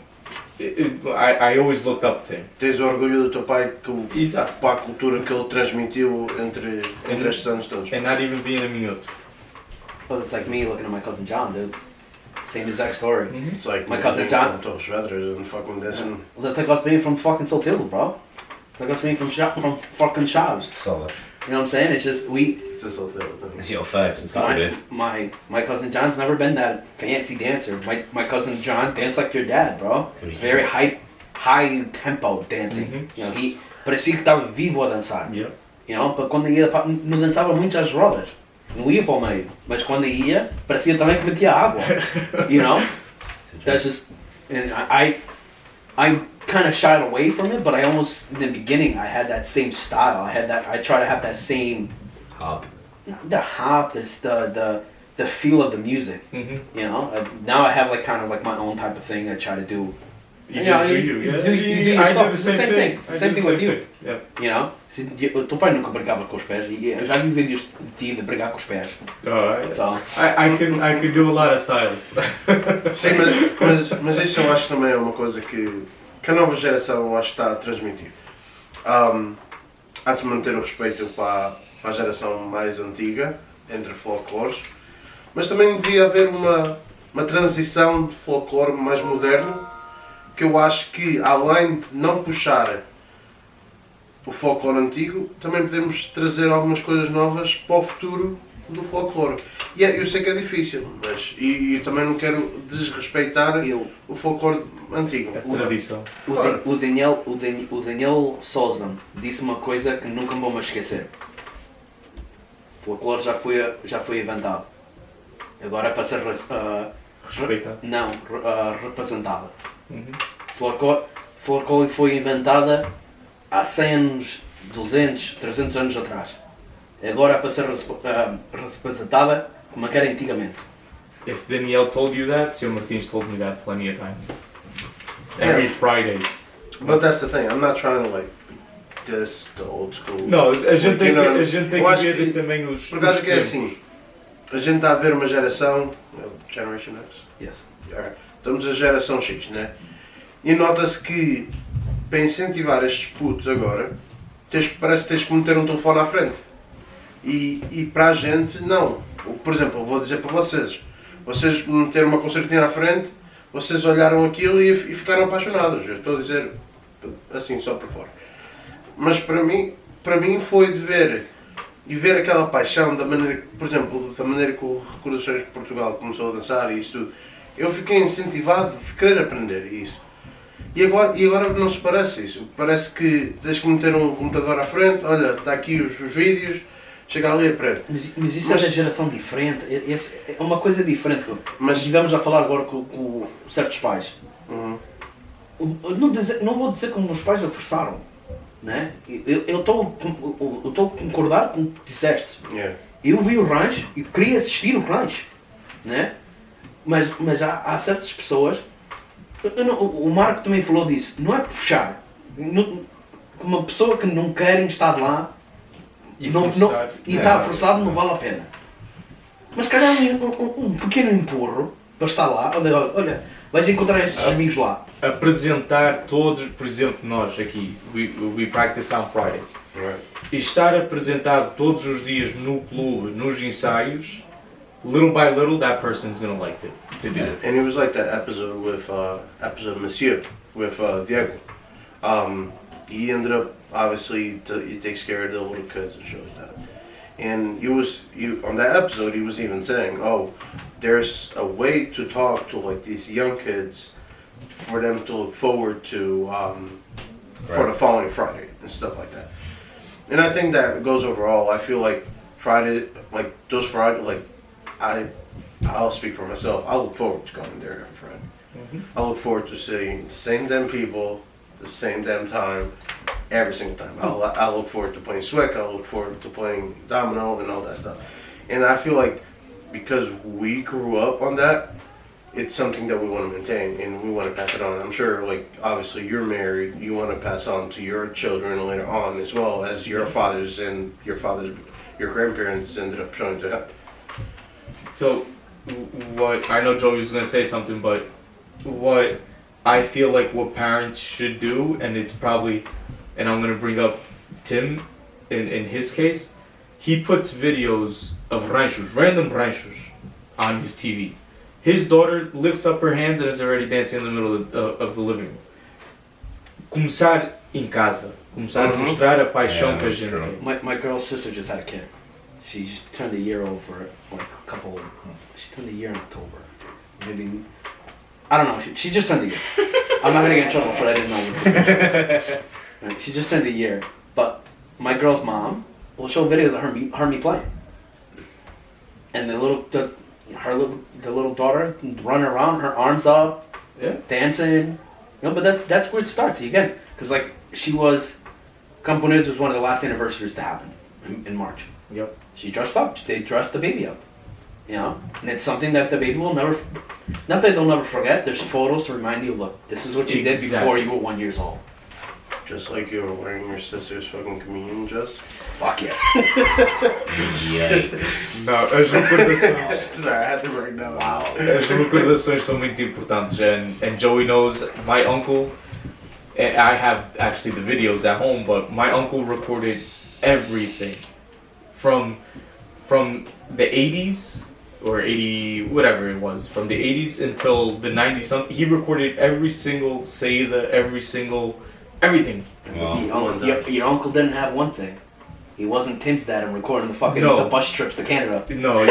I always looked up to him. Tens orgulho do teu pai Exato. para a cultura que ele transmitiu entre estes anos todos. And not even being a minuto. Well, it's like me looking at my cousin John, dude. Same exact story. It's like My cousin John. from Torres Vedras and fucking this and... Well, that's like us being from fucking Sotildo, bro. It's like us being from fucking Shavs. So, You know what I'm saying? It's just It's a sort of thing. it's your facts. It's gotta be. my cousin John's never been that fancy dancer. My cousin John danced like your dad, bro. Very high tempo dancing. You know, parecia que estava vivo a dançar. Yeah. You know, but quando ia não dançava muito às rodas. Não ia para o meio, mas quando ia, parecia também que metia água. You know? That's just, and I kind of shied away from it, but I almost, in the beginning, I had that same style. I try to have that same Hop. the hop, the feel of the music. You know, now I have like kind of like my own type of thing I try to do. You just do you. You do I yourself. do the It's the same thing. It's the same thing with you. Yeah. You know, o teu pai nunca brigava com os pés. Eu já vi vídeos de ti de brigar com os pés. So, I could do a lot of styles. Sim, mas isso eu acho também é uma coisa que a nova geração acho que está a transmitir. Há de se manter o respeito para a geração mais antiga, entre folclores, mas também devia haver uma transição de folclore mais moderno, que eu acho que, além de não puxar o folclore antigo, também podemos trazer algumas coisas novas para o futuro do folclore. E eu sei que é difícil, mas eu também não quero desrespeitar o folclore antigo. Tradição. O Daniel Souza disse uma coisa que nunca me vou mais esquecer. O folclore já foi inventado. Agora é para ser Respeitado. representado. Folclore, folklore foi inventada há 100 anos, 200, 300 anos atrás. Agora é para ser representada como é que era antigamente. If Danielle told you that, Sr. Martins told me that plenty of times. Every Friday. But that's the thing. I'm not trying to like diss the old school. Não, a gente tem Like, que, a gente tem eu que acho ver que- também os. Por causa os que é tempos. assim, a gente está a ver uma geração, Generation X, Yes. Alright. Estamos a geração X, né? E nota-se que para incentivar estes putos agora, parece que tens que meter um telefone à frente. E para a gente, não. Por exemplo, eu vou dizer para vocês, vocês meteram uma concertina à frente, vocês olharam aquilo e ficaram apaixonados. Eu estou a dizer assim, só por fora. Mas para mim foi de ver e ver aquela paixão da maneira, por exemplo, da maneira que o Recordações de Portugal começou a dançar e isso tudo. Eu fiquei incentivado de querer aprender isso. E agora não se parece isso. Parece que tens que meter um computador à frente, olha, está aqui os vídeos, chega ali e aprende. Mas isso é da geração diferente. É uma coisa diferente. Mas estivemos a falar agora com certos pais. Uhum. Não vou dizer como os pais a forçaram. Né? Eu estou a concordar com o que disseste. Yeah. Eu vi o rancho e queria assistir o rancho. Né? Mas há certas pessoas. O Marco também falou disso. Não é puxar. Uma pessoa que não quer estar lá e está forçado não vale a pena. Mas calhar um pequeno empurro para estar lá. Olha, vais encontrar estes amigos lá. Apresentar todos, por exemplo, nós aqui, we practice on Fridays. Right. E estar apresentado todos os dias no clube, nos ensaios, little by little, that person's gonna like to do it. And it was like that episode with Monsieur with Diego. He ended up obviously he takes care of the little kids and shit like that. And on that episode he was even saying, oh, there's a way to talk to like these young kids for them to look forward to for the following Friday and stuff like that. And I think that goes overall. I feel like Friday, like those Friday, like I'll speak for myself. I look forward to going there every Friday. Mhm. I look forward to seeing the same damn people, the same damn time, every single time. I look forward to playing Swick. I look forward to playing Domino and all that stuff. And I feel like because we grew up on that, it's something that we want to maintain and we want to pass it on. I'm sure, like, obviously you're married, you want to pass on to your children later on as well as your fathers and your grandparents ended up showing to help. So, what I know Joey was gonna say something, but what I feel like what parents should do, and it's probably, and I'm gonna bring up Tim in his case, he puts videos of ranchos, random ranchos, on his TV. His daughter lifts up her hands and is already dancing in the middle of the living room. Começar em casa, começar a mostrar a paixão que a gente tem. My girl's sister just had a kid. She just turned a year over, like she turned a year in October. Maybe, I don't know, she just turned a year. I'm not gonna get in trouble for I didn't know. Right, she just turned a year. But my girl's mom will show videos of her and me playing. And the little daughter running around, her arms up, Yeah. dancing. You know, but that's where it starts again. Because like Campones was one of the last anniversaries to happen in March. Yep. She dressed up. They dressed the baby up. You know, and it's something that the baby will never. Not that they'll never forget. There's photos to remind you. Look, this is what you did before you were 1 year old. Just like you were wearing your sister's fucking communion dress. Fuck yes. Não, as recordações. Sorry, I had to break that. Wow. As recordações são muito importantes, and Joey knows my uncle. I have actually the videos at home, but my uncle recorded everything from the 80s or 80 whatever it was, from the 80s until the 90s something. He recorded every single Seda, everything. Wow. Your uncle didn't have one thing. He wasn't Tim's dad and recording the fucking No. the bus trips to Canada. No.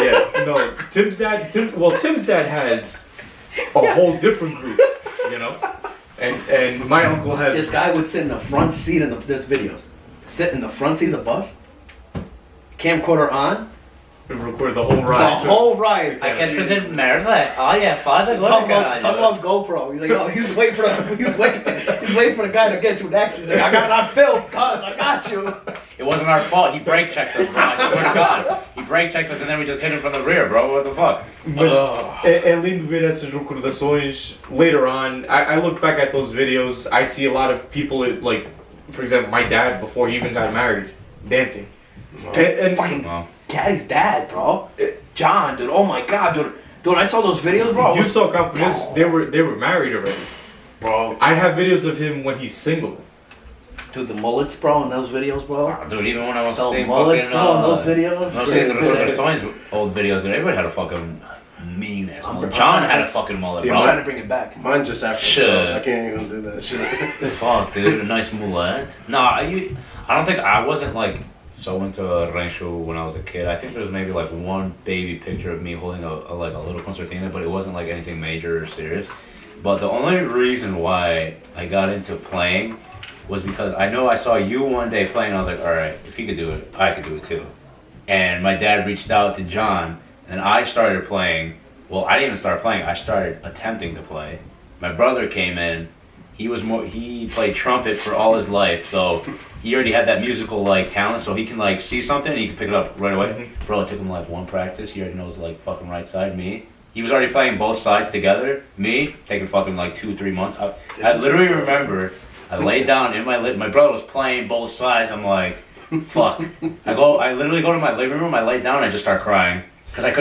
Tim's dad has a whole different group, you know. And my uncle has. This guy would sit in the front seat there's videos. Sit in the front seat of the bus, camcorder on, record the whole The ride. whole ride. I can't present merda. Oh yeah, faz agora, Talking caralho. about GoPro. He's like, oh, he was waiting for the guy to get to an accident. He's like, I got it on film, cuz I got you. It wasn't our fault. He brake checked us, bro. I swear to God. He brake checked us and then we just hit him from the rear, bro. What the fuck? Mas é lindo ver essas recordações. Later on, I look back at those videos, I see a lot of people, like, for example, my dad, before he even got married, dancing. And Fucking Wow. Caddy's dad, bro. John, dude. Oh my God, dude. Dude, I saw those videos, bro. you saw Camponeses, they were married already. Bro. I have videos of him when he's single. Dude, the mullets, bro, in those videos, bro. Dude, even when I was The seeing mullets, fucking, bro, in those videos. I was seeing the Pedrosini's old videos, and everybody had a fucking mean ass mullet. John had a fucking mullet, See, I'm trying to bro. bring it back. Mine just after. Shit. So I can't even do that shit. Fuck, dude, a nice mullet. Nah, I don't think I wasn't like so into rancho when I was a kid. I think there's maybe like one baby picture of me holding a little concertina, but it wasn't like anything major or serious. But the only reason why I got into playing was because I know I saw you one day playing. And I was like, all right, if he could do it, I could do it too. And my dad reached out to John, and I started playing. Well, I didn't even start playing. I started attempting to play. My brother came in. He played trumpet for all his life, so he already had that musical like talent. So he can like see something and he can pick it up right away. Bro, it took him like one practice. He already knows like fucking right side. Me, he was already playing both sides together. Me, taking fucking like 2-3 months. I literally remember I laid down in my brother was playing both sides. I'm like, fuck. I literally go to my living room. I lay down and I just start crying. Because I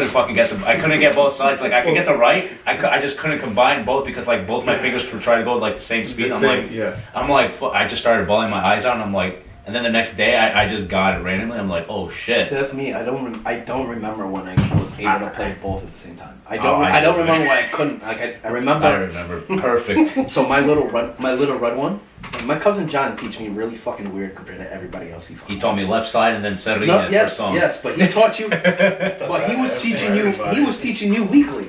couldn't get both sides. Like I could get the right, I just couldn't combine both because like both my fingers were trying to go like the same speed. I'm like, I just started bawling my eyes out. And I'm like, and then the next day I just got it randomly. I'm like, oh shit. See, that's me. I don't remember when I was able to play both at the same time. I don't do. remember when I couldn't. Like I remember. I remember perfect. So my little red one. My cousin John teach me really fucking weird compared to everybody else. He told me left side and then Serrina No, for yes, song. yes, but he taught you. But he was teaching you. He was teaching you weekly.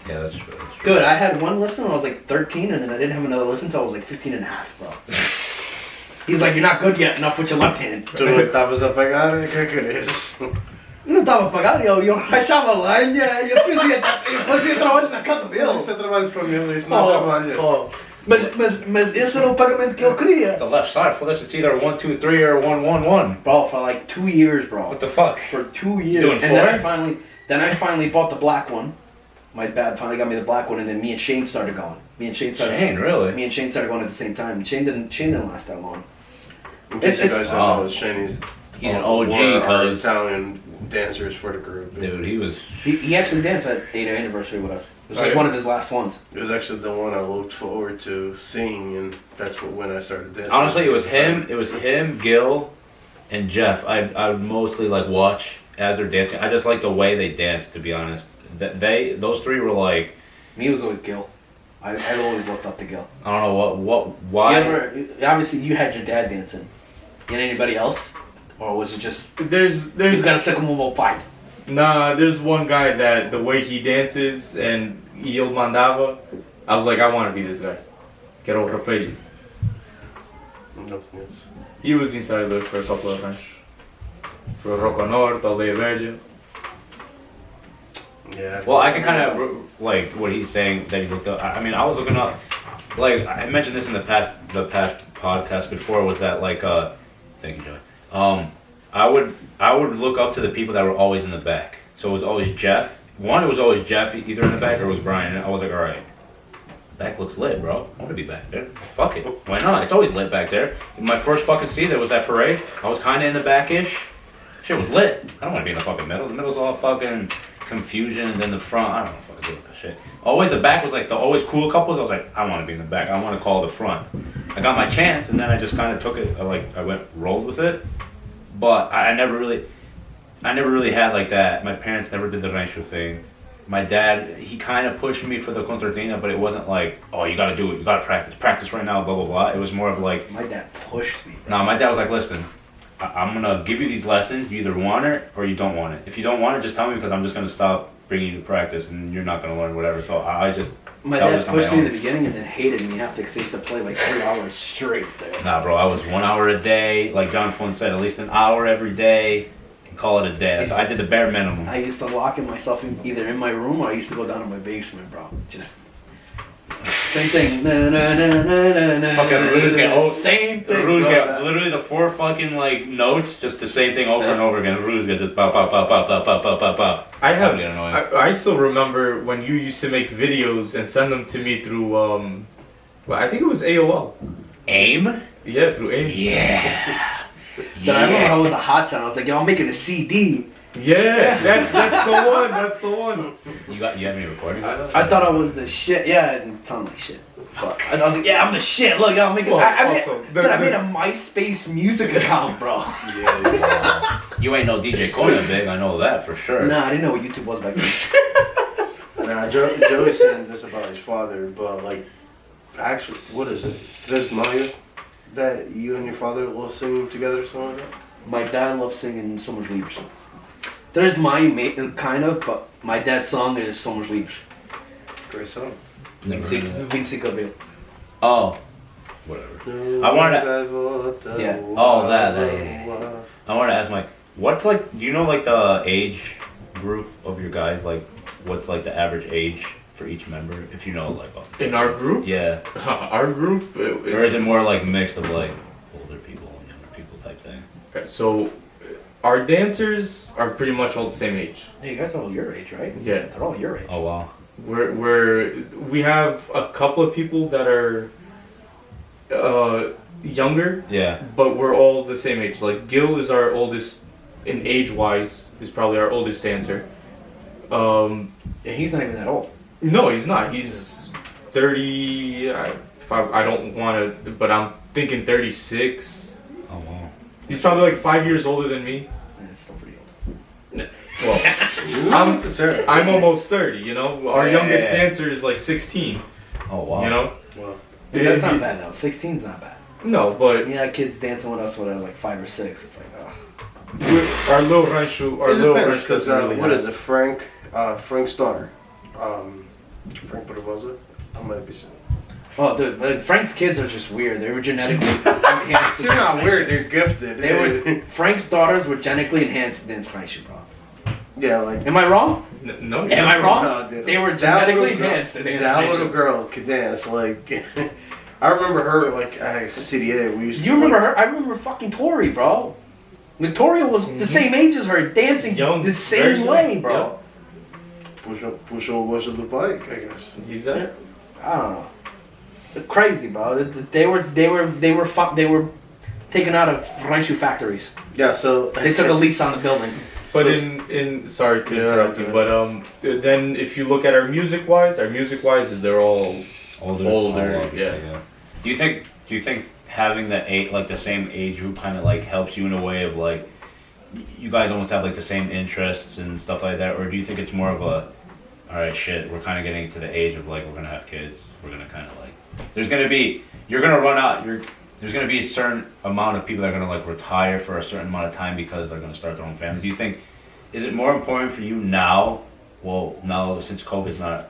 Yeah, that's true. That's true. Dude, I had one lesson when I was like 13, and then I didn't have another lesson until I was like 15 and a half, bro. He's like, you're not good yet enough with your left hand. Tu não estavas a pagar, o que é que queres? Eu não estava pagado, eu rachava lenha, eu fazia trabalho na casa dele. Isso é trabalho de família, isso não é trabalho. Mas esse era o pagamento que eu queria. The left side for this, it's either 1, 2, 3 or 1, 1, 1. Bro, for like 2 years, bro. What the fuck? For 2 years. Doing And then four? I finally bought the black one. My dad finally got me the black one, and then me and Shane started going. Shane, really? Me and Shane started going at the same time. Shane didn't last that long. In case you guys don't know, Shane He's an OG, our cuz. Italian dancers for the group. Dude, he was. He actually danced at 8th anniversary with us. It was Oh, like yeah? one of his last ones. It was actually the one I looked forward to seeing, and that's when I started dancing. Honestly, it was him, Gil, and Jeff. I would mostly like watch as they're dancing. I just like the way they dance, to be honest. Those three were like, Me was always Gil. I always looked up to Gil. I don't know why. Obviously, you had your dad dancing. And anybody else? Or was it just... There's He's got a second move pai. Nah, there's one guy that the way he dances and ele mandava, I was like, I want to be this guy. Que era o rapelho. No, yes. He was inside the first couple of ranchos. For Roconorte, Aldeia Velha. Yeah. Well, I can kind of like what he's saying that he looked up. I mean, I was looking up. Like I mentioned this in the past podcast before. Was that like thank you, Joey. I would look up to the people that were always in the back. So it was always Jeff. It was always Jeff either in the back or it was Brian. And I was like, all right, back looks lit, bro. I want to be back there. Fuck it, why not? It's always lit back there. In my first fucking seat, there was that parade. I was kind of in the back-ish. Shit was lit. I don't want to be in the fucking middle. The middle's all fucking confusion, and then the front. I don't know if I do with that shit. Always the back was like the always cool couples. I was like, I want to be in the back. I want to call the front. I got my chance, and then I just kind of took it. I rolled with it. But I never really had like that. My parents never did the rancho thing. My dad, he kind of pushed me for the concertina, but it wasn't like, oh, you got to do it. You got to practice right now. Blah blah blah. It was more of like, My dad pushed me. no, my dad was like, listen, I'm gonna give you these lessons. You either want it or you don't want it. If you don't want it, just tell me because I'm just gonna stop bringing you to practice and you're not gonna learn whatever. So I just. My that dad was on my pushed me in own. the beginning and then hated me after because he used to play like 3 hours straight there. Nah, bro, I was 1 hour a day. Like John Flynn said, at least an hour every day. call it a day. I did the bare minimum. I used to lock myself either in my room or I used to go down to my basement, bro. Just same thing. Fucking Rudes get old. Same thing. Rudes bro, get that- literally the 4 fucking like notes, just the same thing over and over again. Rudes get just bow, bow, bow, bow, bow, bow, bow, bow, bow. I have. That'd be annoying. I still remember when you used to make videos and send them to me through. Well, I think it was AOL. AIM? Yeah, through AIM. Yeah. Then I remember I was a hot channel. I was like, yo, I'm making a CD. Yeah, that's the one. That's the one. You have any recordings of that? I thought I was the shit. Yeah, it didn't sound like shit. Fuck. I was like, yeah, I'm the shit. Look, I'm making. Well, I made, also, dude, I made a MySpace music account, bro. Yeah, You ain't no DJ Conan big, I know that for sure. Nah, I didn't know what YouTube was back then. nah, Joey's saying this about his father, but like, actually, what is it? Tres Mayo? That you and your father love singing together or something like that? My dad loves singing Somos Libres. There's my mate, kind of, but my dad's song is Somos Libres. Great song. Never heard of that. 25 Abril. Oh. Whatever. I wanted Yeah. Oh, that. I wanted to ask Mike, what's like, do you know like the age group of your guys? Like, what's like the average age for each member? If you know, like, In our group. yeah. Our group. Or is it more like mixed of like older people and younger people type thing? So, our dancers are pretty much all the same age. Hey, you guys are all your age, right? Yeah. They're all your age. Oh, wow. We have a couple of people that are younger, Yeah. but we're all the same age. Like Gil is our oldest, in age wise, is probably our oldest dancer. Yeah, he's not even that old. No, he's not. He's 30. I don't want to, but I'm thinking 36. Oh, wow. He's probably like 5 years older than me. It's still pretty old. Well, Not necessarily. I'm almost 30. You know, our Yeah. youngest dancer is like 16. Oh, wow. You know. Well, Yeah, that's not bad though. 16's not bad. No, but We had kids dancing with us when I was like 5 or 6. It's like, our little rancho, it little depends, rancho because doesn't really what have- is it? Frank's daughter. Frank Pedrosini? I might be saying. oh, dude, like, Frank's kids are just weird. They were genetically enhanced. They're not weird, they're gifted. They were Frank's daughters were genetically enhanced in Spanish, bro. Yeah, like. Am I wrong? No, Am I wrong? No, dude. They were That genetically little girl- enhanced in That little girl could dance. Like, I remember her like at CDA. We used. You remember her? I remember fucking Tori, bro. Victoria was the same age as her, dancing Young, the very same young, way, bro. Push over the bike, I guess. He's that. I don't know. They're crazy, bro. They were taken out of rancho factories. Yeah. So They took a lease on the building. But So- in sorry to Yeah, interrupt you, okay. but then if you look at our music wise they're all Older. Older, obviously, yeah. Do you think having the same age group kind of like helps you in a way of like, you guys almost have like the same interests and stuff like that, or do you think it's more of a, all right, shit, we're kind of getting to the age of like we're gonna have kids, we're gonna kind of like, there's gonna be a certain amount of people that are gonna like retire for a certain amount of time because they're gonna start their own families. Do you think, is it more important for you now? Well, now since COVID's a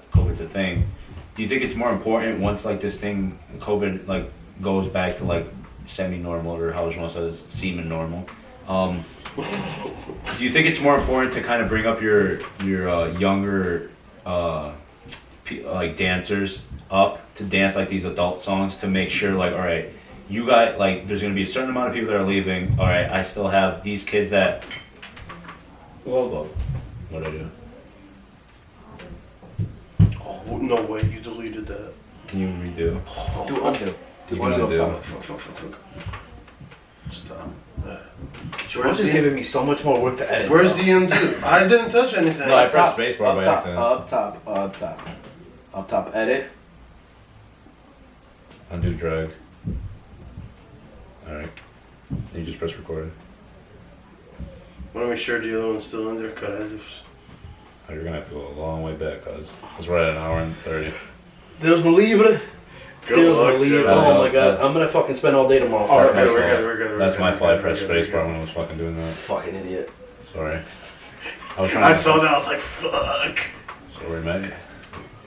thing, do you think it's more important once like this thing, COVID, like goes back to like semi-normal, or how Jean says, semen-normal? Do you think it's more important to kind of bring up your younger like dancers up to dance like these adult songs to make sure like, all right, you got like, there's gonna be a certain amount of people that are leaving. All right, I still have these kids that. well. What I do? Oh no way! You deleted that. Can you redo? Do undo. You can undo. Fuck. Stop. You're just giving me so much more work to edit. Where's bro. the undo? I didn't touch anything. No, I Up pressed top, spacebar by up accident. top, up top, edit. Undo drag. Alright. You just press record. Want to make sure the other one's still in there? Cut as if. Oh, you're gonna have to go a long way back, cause we're at an hour and 30. Deus me livre. Deus me livre. Joe. Oh my god, I'm gonna fucking spend all day tomorrow. Oh, That's my okay, we're fault. good, we're good. That's my fault. I pressed We're good, spacebar when I was fucking doing that. Fucking idiot. Sorry. I was trying I to. saw that. I was like, fuck. Sorry, mate.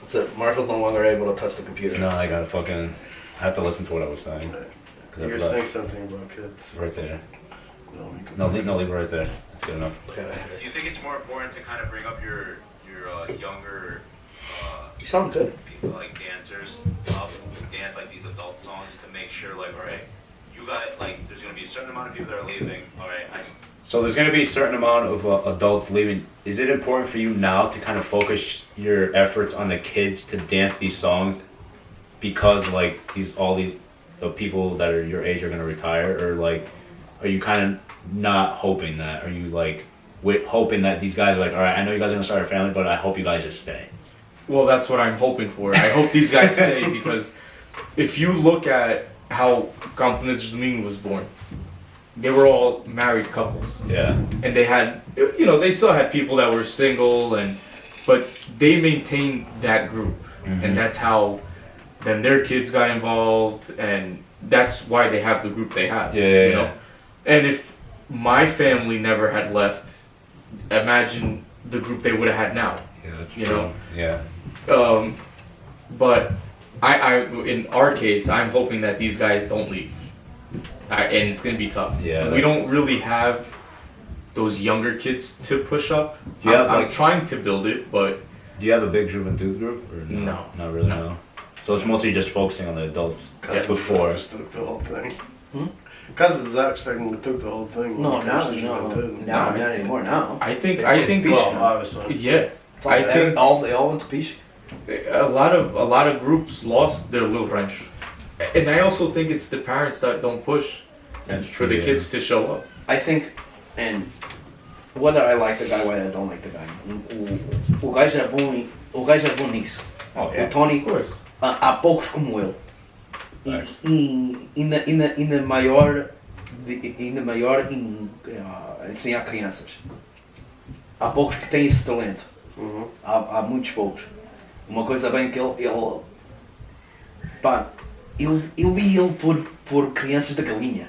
That's it. Marco's no longer able to touch the computer. No, I gotta fucking. I have to listen to what I was saying. 'Cause I You're forgot. saying something about kids. Right there. No, you can- No, leave it right there. That's good enough. Okay. Do you think it's more important to kind of bring up your younger You sound good. people, like dancers, up to dance like these adult songs to make sure, like, all right, you got like, there's gonna be a certain amount of people that are leaving. All right, so there's gonna be a certain amount of adults leaving. Is it important for you now to kind of focus your efforts on the kids to dance these songs because like all the people that are your age are gonna retire, or like, are you kind of not hoping that? Are you like hoping that these guys are like, all right, I know you guys are gonna start a family, but I hope you guys just stay. Well, that's what I'm hoping for. I hope these guys stay because if you look at how Pedrosini was born, they were all married couples. Yeah. And they had, you know, they still had people that were single, but they maintained that group. Mm-hmm. And that's how then their kids got involved, and that's why they have the group they have. Yeah. You know? And if my family never had left, imagine the group they would have had now. Yeah, that's You true. know? Yeah. But I in our case, I'm hoping that these guys don't leave. And it's gonna be tough. Yeah, We don't really have those younger kids to push up. Do you have, I'm like- trying to build it, but Do you have a big Juventud group or no? No. Not really. No. No. So it's mostly just focusing on the adults Cousin before. Zach took the whole thing. Hmm? Cousin Zach took the whole thing. No, when it comes now, to Juventud. not anymore. Now, I think Well, obviously. yeah. I think they all went to Piche. a lot of groups lost their little rancho. And I also think it's the parents that don't push That's for the kids to show up. I think, and whether I like the guy, whether I don't like the guy, o gajo é bom nisso. Oh O yeah. Tony, Of course. há poucos como ele. Nice. Ainda maior, em ensinar crianças. Há poucos que têm esse talento. Uhum. Há muitos poucos. Uma coisa bem que ele pá, eu vi ele por crianças da galinha.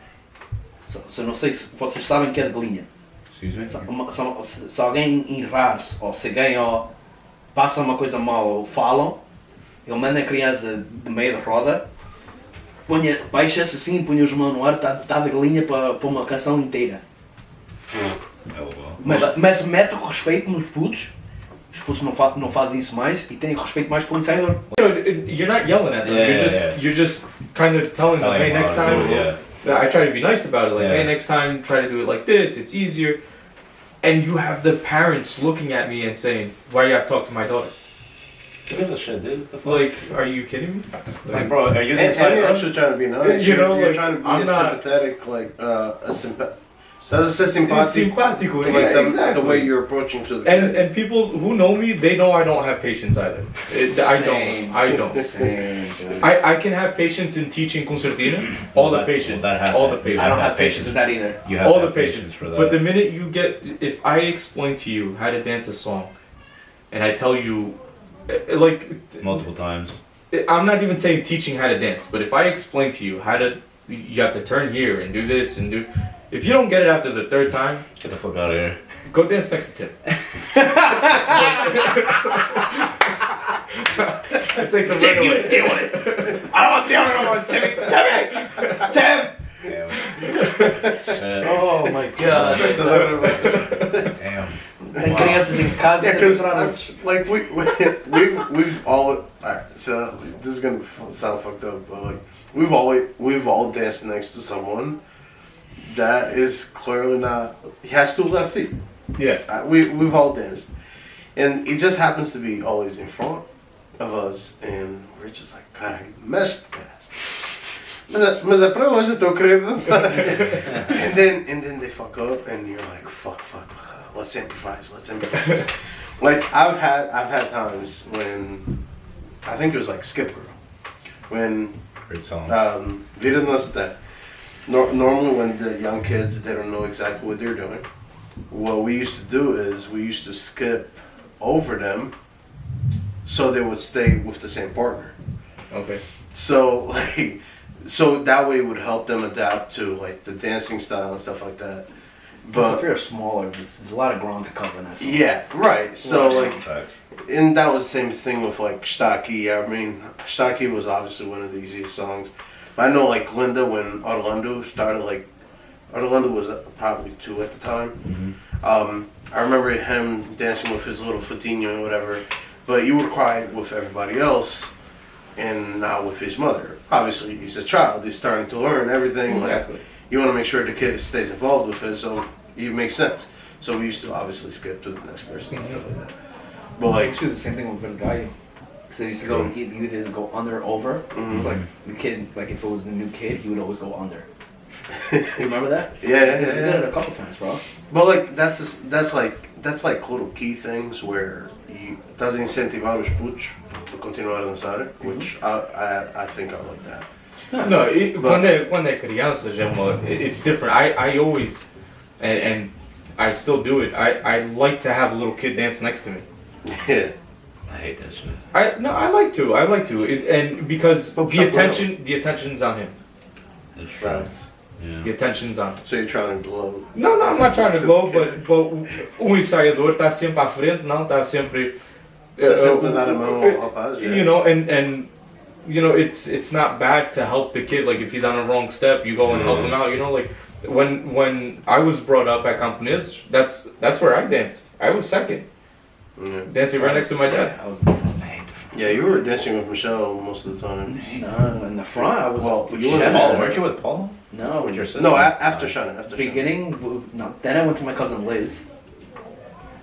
Só não sei se vocês sabem que é de galinha. Excuse me. Se alguém enrar-se, ou se alguém passa uma coisa mal ou falam, ele manda a criança de meio de roda, baixa-se assim, põe os mãos no ar, está de galinha para uma canção inteira. Mas mete o respeito nos putos. Os putos não fazem isso mais e têm respeito mais pelo ensaiador. You're not yelling at them. You're just kind of telling them, hey, next time. I try to be nice about it. Like, hey, next time, try to do it like this. It's easier. And you have the parents looking at me and saying, why do you have to talk to my daughter? Who gives a shit, dude? What the fuck? Like, are you kidding me? Like, bro, are you the And inside you're person? actually trying to be nice. You know, you're like, trying to be I'm a not- sympathetic, like does it say simpático? Simpático, To, yeah, like, exactly. the way you're approaching to the kid. And people who know me, they know I don't have patience either. I don't. Same, dude. I can have patience in teaching concertina. All the patience. All the patience. I don't have patience with that either. You have All to the have patience for that. But the minute you get, if I explain to you how to dance a song, and I tell you, like, multiple times. I'm not even saying teaching how to dance, but if I explain to you how to, you have to turn here and do this and do, if you don't get it after the third time, Get the fuck out of here. go dance next to Tim. Take the Tim, right you away. deal with it. I don't want to deal with it. I want Timmy. Tim. Shit. Oh my god. Damn. Tem crianças em casa Yeah, e because misturadas. like we've all alright. So this is gonna sound fucked up, but like we've all danced next to someone that is clearly not. He has two left feet. Yeah. We've all danced, and it just happens to be always in front of us, and we're just like, cara, mexe, cara. Mas é pra hoje, eu tô querendo dançar. and then they fuck up, and you're like, fuck. Let's improvise. Like I've had times when I think it was like Skip Girl when Great song. Vida Nostra. Normally when the young kids they don't know exactly what they're doing, what we used to do is we used to skip over them so they would stay with the same partner. Okay. So that way it would help them adapt to like the dancing style and stuff like that. But if you're smaller, there's a lot of ground to cover in that song. Yeah, right. So like, Facts. and that was the same thing with like Staki. I mean, Staki was obviously one of the easiest songs. I know like Linda when Orlando started like Orlando was probably 2 at the time. Mm-hmm. I remember him dancing with his little Fatinho or whatever, but you were quiet with everybody else and not with his mother. Obviously, he's a child. He's starting to learn everything. Exactly. Like, you want to make sure the kid stays involved with it, so it makes sense. So we used to obviously skip to the next person and stuff like that. But I like, used to do the same thing with El Gallo. So he used to go, he would either go under or over. It's like the kid, like if it was a new kid, he would always go under. You remember that? yeah. We did it a couple times, bro. But like that's like little key things where you estás a incentivar os putos a continuar a dançar, which I think I like that. No, quando é criança já é it's different. I always and I still do it. I like to have a little kid dance next to me. Yeah. I hate that shit. I like to. And because But the attention's on him. It's true. Right. Yeah. The attention's on him. So you're trying to blow. No, I'm not trying to go, but o ensaiador está sempre à frente, não, está sempre. Está sempre a dar a mão ao rapaz, yeah. You know, and you know, it's not bad to help the kid. Like if he's on a wrong step, you go and help him out. You know, like when I was brought up at Campones, that's where I danced. I was second, dancing right next to my dad. I was in the front. I hate the front. Yeah, you were dancing with Michelle most of the time. No, in the front, I was. Well, with you were Shannon. Paul, weren't you with Paul? No, With your sister? No, after Shannon. After Shannon. beginning, no. Then I went to my cousin Liz,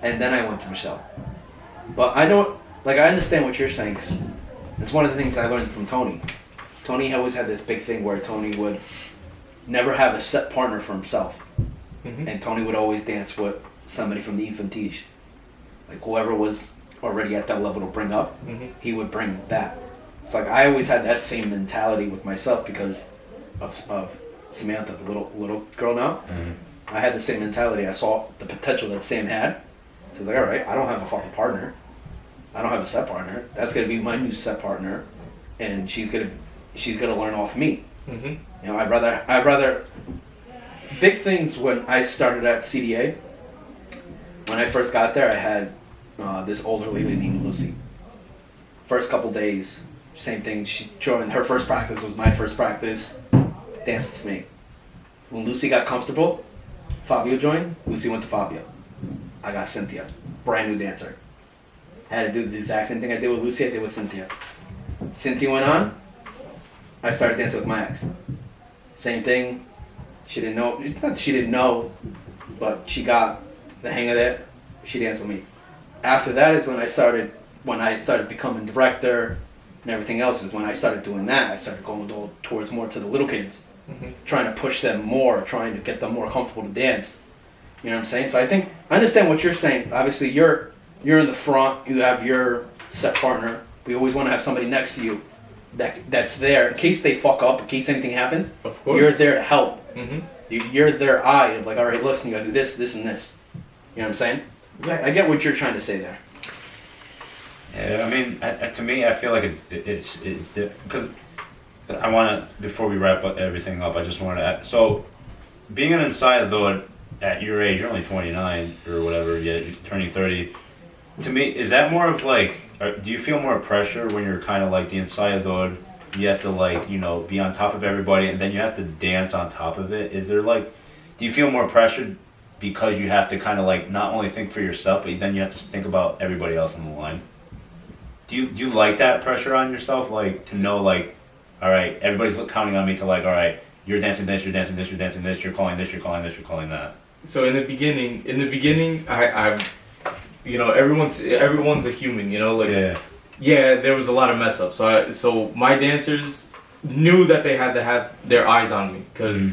and then I went to Michelle. But I don't like. I understand what you're saying. 'Cause it's one of the things I learned from Tony. Tony always had this big thing where Tony would never have a set partner for himself, and Tony would always dance with somebody from the infantige, like whoever was already at that level to bring up. He would bring that. It's like I always had that same mentality with myself because of Samantha, the little girl now. I had the same mentality. I saw the potential that Sam had. So I was like, all right, I don't have a fucking partner. I don't have a set partner. That's gonna be my new set partner, and she's gonna learn off me. You know, I'd rather big things when I started at CDA. When I first got there, I had this older lady named Lucy. First couple days, same thing. She joined. Her first practice was my first practice. Danced with me. When Lucy got comfortable, Fabio joined. Lucy went to Fabio. I got Cynthia, brand new dancer. I had to do the exact same thing I did with Lucy, I did with Cynthia. Cynthia went on, I started dancing with my ex. Same thing, she didn't know, not she didn't know, but she got the hang of it, she danced with me. After that is when I started becoming director and everything else is when I started doing that. I started going towards more to the little kids, trying to push them more, trying to get them more comfortable to dance. You know what I'm saying? So I understand what you're saying. Obviously, you're in the front. You have your set partner. We always want to have somebody next to you that's there in case they fuck up, in case anything happens. Of course. You're there to help. You're their eye of like, all right, listen, you gotta do this, this, and this. You know what I'm saying? I get what you're trying to say there. Yeah, I mean, to me, I feel like it's because I want to, before we wrap up everything up, I just wanted to add, so being an ensayador at your age, you're only 29 or whatever, yet you're turning 30. To me, is that more of like, do you feel more pressure when you're kind of like the ensayador? You have to like, you know, be on top of everybody and then you have to dance on top of it. Is there like, do you feel more pressure because you have to kind of like not only think for yourself, but then you have to think about everybody else on the line? Do you like that pressure on yourself, like to know like, all right, everybody's counting on me to like, all right, you're dancing this, you're dancing this, you're dancing this, you're calling this, you're calling this, you're calling that. So in the beginning, I you know, everyone's a human, you know, like yeah, there was a lot of mess ups. So my dancers knew that they had to have their eyes on me because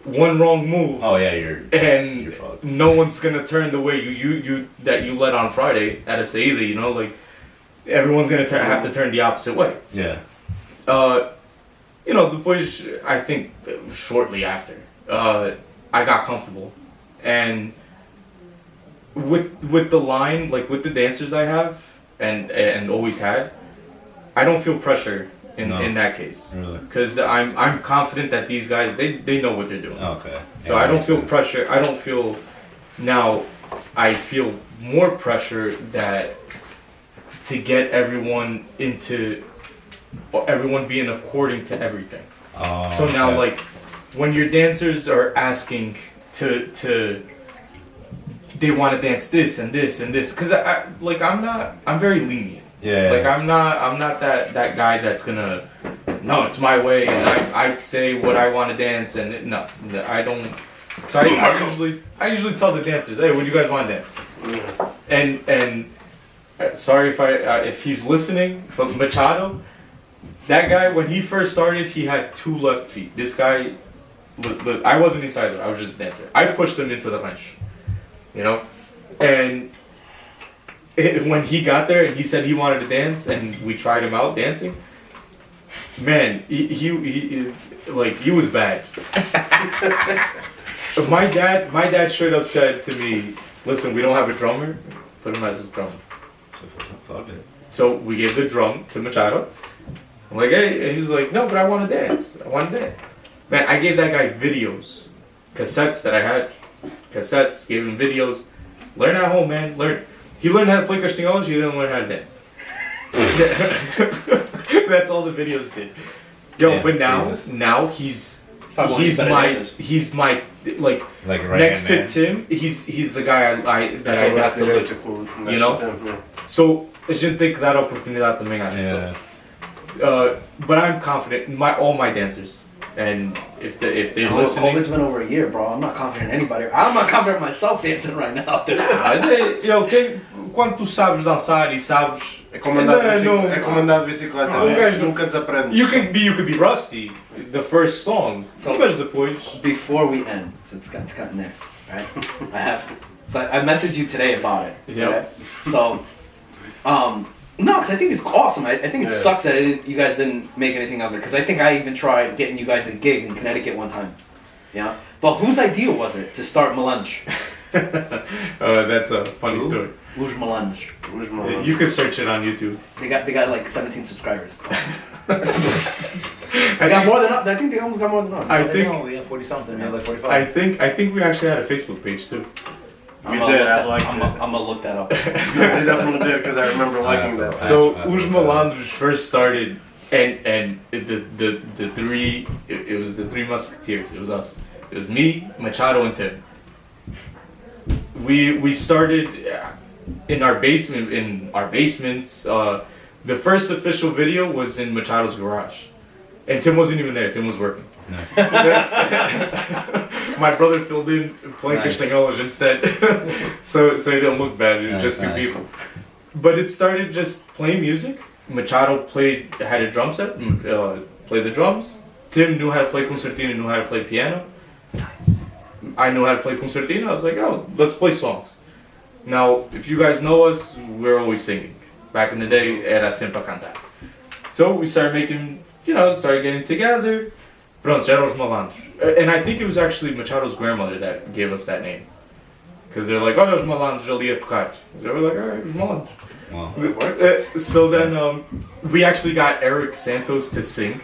one wrong move. Oh yeah, you're fucked. No one's gonna turn the way you led on Friday at a Saida, you know, like everyone's gonna have to turn the opposite way. Yeah. You know, depois, I think shortly after, I got comfortable, and with the line, like with the dancers I have and always had, I don't feel pressure in that case. Really? Because I'm confident that these guys they know what they're doing. Okay. So I don't feel pressure. I don't feel now. I feel more pressure that to get everyone being according to everything. So now, like, when your dancers are asking to they want to dance this and this and this, because I'm very lenient. Yeah. Like I'm not that guy that's gonna, no, it's my way and I say what I want to dance and no, I don't. So I usually tell the dancers, hey, what do you guys want to dance? And sorry if he's listening, but Machado, that guy, when he first started, he had 2 left feet. This guy, look, I wasn't inside there, I was just a dancer. I pushed him into the rancho, you know, and when he got there and he said he wanted to dance and we tried him out dancing, man, he was bad. My dad straight up said to me, listen, we don't have a drummer, put him as his drummer. So we gave the drum to Machado. I'm like, hey, and he's like, no, but I want to dance. Man, I gave that guy videos, cassettes that I had, gave him videos. Learn at home, man, learn. He learned how to play Teknolusi, he didn't learn how to dance. That's all the videos did. Yo, yeah, but now he's my like right next to Tim, he's the guy I have to look, you know? So a gente tem que dar a oportunidade também à gente. But I'm confident all my dancers. And if they're listening, it's been over a year, bro. I'm not confident in anybody. I'm not confident in myself dancing right now. Quando tu sabes dançar e sabes, é como andar de bicicleta. Nunca desaprendes. You could be rusty the first song. So mas depois, before we end, so it's gotten there, right? I have to. So I messaged you today about it. Yeah. Right? So, no, because I think it's awesome. I think it sucks that you guys didn't make anything of it. Because I think I even tried getting you guys a gig in Connecticut one time. Yeah. But whose idea was it to start Melange? That's a funny story. Who's Melange? You can search it on YouTube. They got like 17 subscribers. I got more than us. I think they almost got more than us. I think we have 40 something. We have like 45. I think we actually had a Facebook page too. You did. I liked it. I'm gonna look that up. You definitely did because I remember liking that. So Os Malandros first started, and the three. It was the 3 Musketeers. It was us. It was me, Machado, and Tim. We started in our basement. In our basements. The first official video was in Machado's garage, and Tim wasn't even there. Tim was working. Nice. My brother filled in playing Teknolusi instead, so it didn't look bad. It was just 2 people. But it started just playing music. Machado had a drum set, played the drums. Tim knew how to play concertina, knew how to play piano. Nice. I knew how to play concertina. I was like, oh, let's play songs. Now, if you guys know us, we're always singing. Back in the day, era sempre a cantar. So we started making, started getting together. Pronto, era Os Malandros. And I think it was actually Machado's grandmother that gave us that name. Because they're like, oh, Os Malandros ali a tocar. So we're like, alright, Os Malandros. Wow. So then we actually got Eric Santos to sing.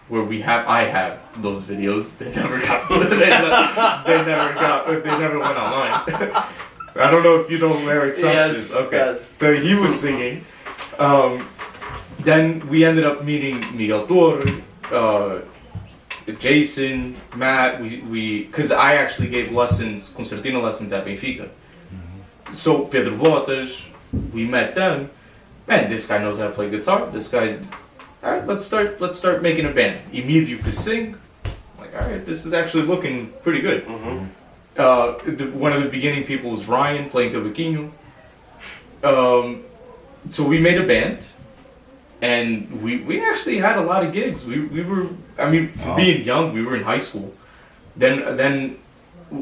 Where I have those videos. They never went online. I don't know if you know who Eric Santos is. Okay. Yes. So he was singing. Then we ended up meeting Miguel Torre, Jason, Matt, because I actually gave concertina lessons at Benfica. Mm-hmm. So Pedro Botas, we met them. Man, this guy knows how to play guitar. This guy, all right, let's start making a band. Emilio could sing. I'm like, all right, this is actually looking pretty good. Mm-hmm. One of the beginning people was Ryan playing cavaquinho. So we made a band. And we actually had a lot of gigs. We were, being young, we were in high school. Then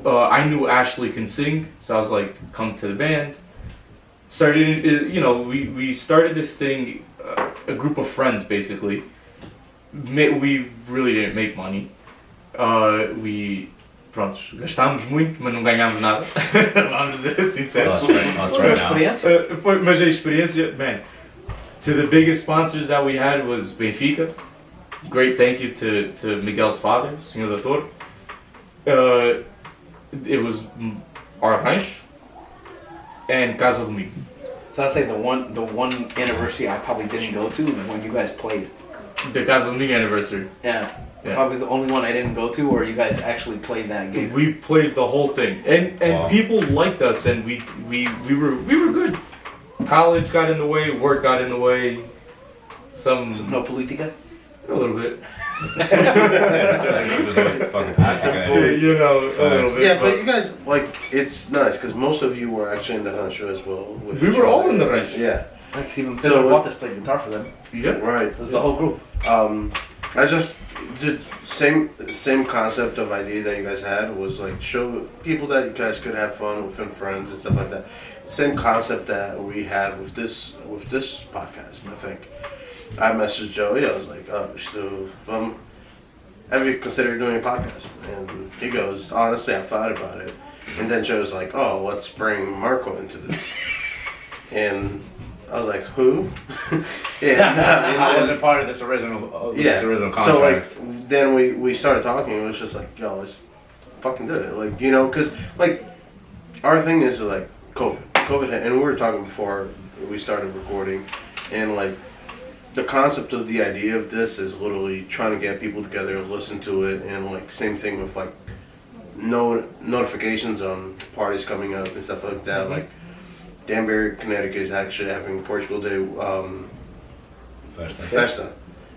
I knew Ashley can sing, so I was like, come to the band. We started this thing, a group of friends basically. We really didn't make money. Gastámos muito, mas não ganhámos nada. Vamos dizer sinceros. Mas a experiência, man. To the biggest sponsors that we had was Benfica. Great thank you to Miguel's father, Senhor Doutor. It was our rancho and Casa Domingo. So I'd say the one anniversary I probably didn't go to is when you guys played. The Castlevania anniversary. Yeah. Yeah. Probably the only one I didn't go to, or you guys actually played that game. We played the whole thing, and Wow. people liked us, and we were good. College got in the way, work got in the way. So no politica? A little bit. There's a fucking guy. You know, a little bit. Yeah, but you guys, like, it's nice because most of you were actually in the rancho as well. with We each were all other. in the rancho. Yeah, Like, even So Pedro what- Botas played guitar for them. Yeah. right. It was the whole group. I just the same concept of idea that you guys had was like show people that you guys could have fun with and friends and stuff like that. Same concept that we had with this podcast. I think I messaged Joey. I was like, "Oh, so have you considered doing a podcast?" And he goes, "Honestly, I've thought about it." And then Joe's like, "Oh, let's bring Marco into this." And I was like, "Who?" I wasn't part of this original. This original contract. So like then we started talking. It was just like, yo, let's fucking do it. Like, you know, because like our thing is like COVID hit, and we were talking before we started recording, and like the concept of the idea of this is literally trying to get people together, listen to it, and like same thing with like no notifications on parties coming up and stuff like that. Like Danbury, Connecticut is actually having Portugal Day Festa,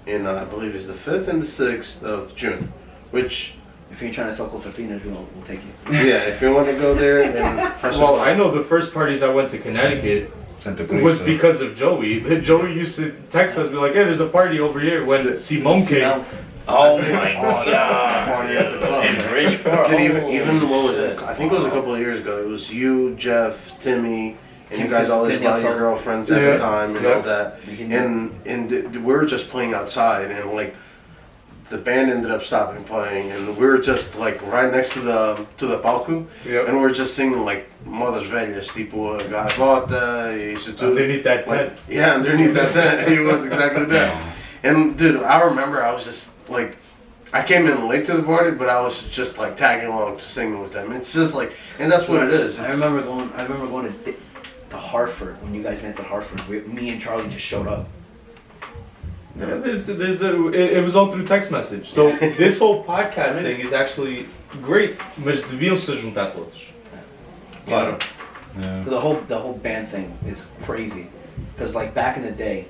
and I believe it's the 5th and the 6th of June, which, If you're trying to sell concertinas, we'll take you. yeah, if you want to go there and press Well, I know the first parties I went to Connecticut Santa was Cruz. because of Joey. Joey used to text us, be like, "Hey, there's a party over here." When Simone came, Oh my god. party at the club. In Bridgeport. Dude, even what was it? I think it was a couple of years ago. It was you, Jeff, Timmy, and you guys always brought your girlfriends at the time and all that. And we were just playing outside, and like the band ended up stopping playing, and we were just like right next to the palco, Yep. and we were just singing like Modas Velhas, tipo Gaivota, e isso tudo. underneath that tent. Like, yeah, underneath that tent, he was exactly that. And dude, I remember I was just like, I came in late to the party, but I was just like tagging along to singing with them. It's just like, and that's what it is. I remember going to Hartford when you guys went to Hartford. Me and Charlie just showed up. Yeah, it was all through text message. So this whole podcast thing is actually great, mas deviam se juntar todos. Claro. Yeah. So the whole band thing is crazy, because like back in the day,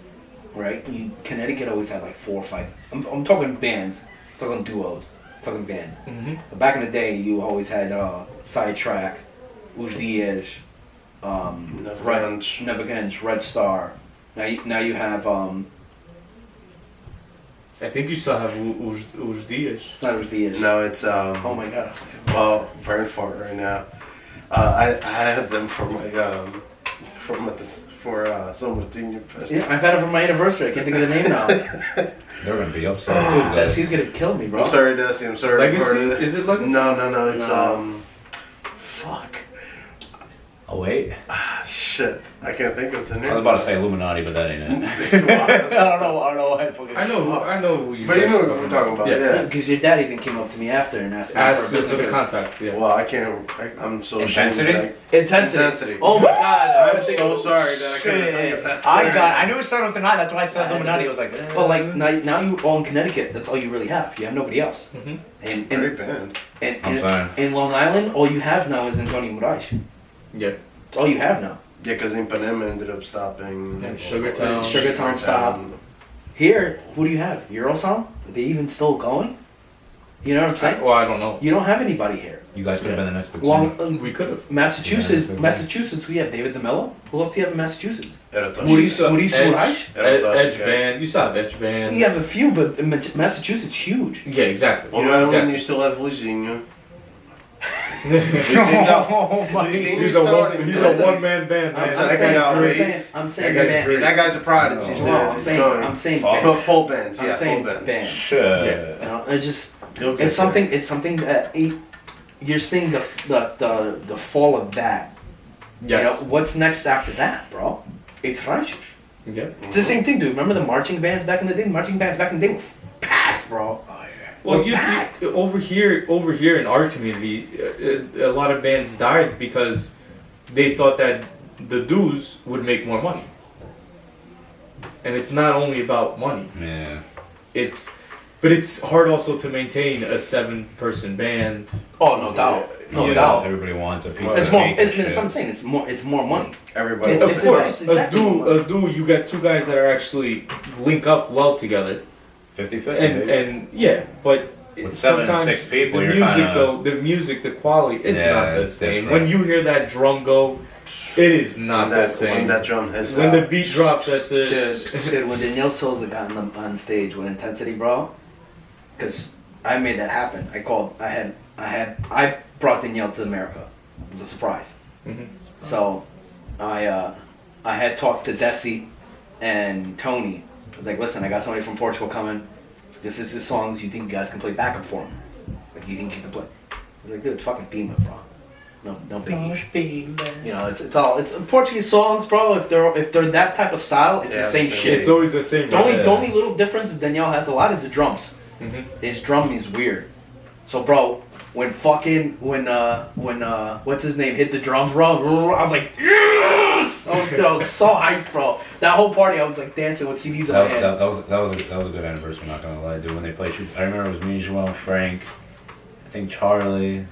right? Connecticut always had like 4 or 5. I'm talking bands, talking duos, talking bands. Mm-hmm. But back in the day, you always had Sidetrack, Os Dias, Navegantes, Red Star. Now you have I think you still have os dias. it's not Os Dias. No, it's Oh my god. well, brain fart right now. I had them for my some Martinho Fest. Yeah, I've had it for my anniversary. I can't think of the name now. Dude, They're gonna be upset. Desi's gonna kill me, bro. I'm sorry, Dusty. I'm sorry. Legacy? Is it Legacy? No. It's No. fuck. Oh wait. Shit. I can't think of the name. I was about to say Illuminati, but that ain't it. I don't know why. I know who you. But you guys know are what we're talking talking about, Yeah. yeah. Because your dad even came up to me after and asked me Ask for a us for the business contact. Yeah. Well, I can't. I'm so Intensity? ashamed Intensity. Intensity. Oh my god. I'm so sorry that I couldn't think of that. I knew it started with an I. That's why I said Illuminati. I was like, But like now you all in Connecticut. That's all you really have. You have nobody else. Mhm. And Great band. I'm sorry. in Long Island, all you have now is Antonio Moraes. Yeah. That's all you have now. Yeah, because Ipanema ended up stopping. And Sugartown. Sugartown stopped. Here, who do you have? Eurosound? Are they even still going? You know what I'm saying? Well, I don't know. You don't have anybody here. you guys could have been the next big thing. We could have. Massachusetts. Yeah, Massachusetts. We have David DeMello. Who else do you have in Massachusetts? Era tough. Maurice Moraes. Edge band. You still have Edge band. You have a few, but Massachusetts huge. Yeah, exactly. Well, now exactly. you still have Luizinho. Oh my He's a one-man band. I'm, Man. I'm that saying, guy's I'm great. saying, I'm That saying, guy's, band. that guy's a prodigy. Well, dude. I'm It's saying, going. I'm saying, Full- band. But full bands, I'm yeah, saying full bands. band. Sure. You know, it's just, You'll get it's something that you're seeing the fall of that. Yes. You know, what's next after that, bro? It's ranchos. Yeah. It's the same thing, dude. Remember the marching bands back in the day? Marching bands back in the day were packed, bro. Well, packed. over here in our community, a lot of bands died because they thought that the dues would make more money. And it's not only about money. Yeah. but it's hard also to maintain a 7-person band. Oh, no doubt. No doubt. Everybody wants a piece It's of more. cake and It's shit. what I'm saying. It's more money. Everybody. It's- Of course, exactly a duo, you got two guys that are actually link up well together, 50-50, and baby. and yeah, but With 7 and sometimes 6 people, the you're music kinda- though, the music, the quality, it's Yeah, not the it's same. different. When you hear that drum go, it is not the When same. that drum hits When that. the beat drops, that's it. Dude, when Danielle Souza got on stage with Intensity, bro, because I made that happen. I brought Danielle to America. It was a surprise. Mhm. So, I had talked to Desi and Tony. I was like, listen, I got somebody from Portugal coming. This is his songs. You think you guys can play backup for him? Like, you think you can play? I was like, dude, fucking beam it, bro. No biggie. You know, it's Portuguese songs, bro. If they're that type of style, it's Yeah, the same the same. shit. It's always the same. The only little difference Danielle has a lot is the drums. Mhm. His drum is weird. So, bro, when what's his name hit the drums, bro, I was like, yes! I was so hyped, bro. That whole party, I was like dancing with CDs in my hand. That was a good anniversary. Not gonna lie, dude. When they played, I remember it was me, Joel, Frank, I think Charlie.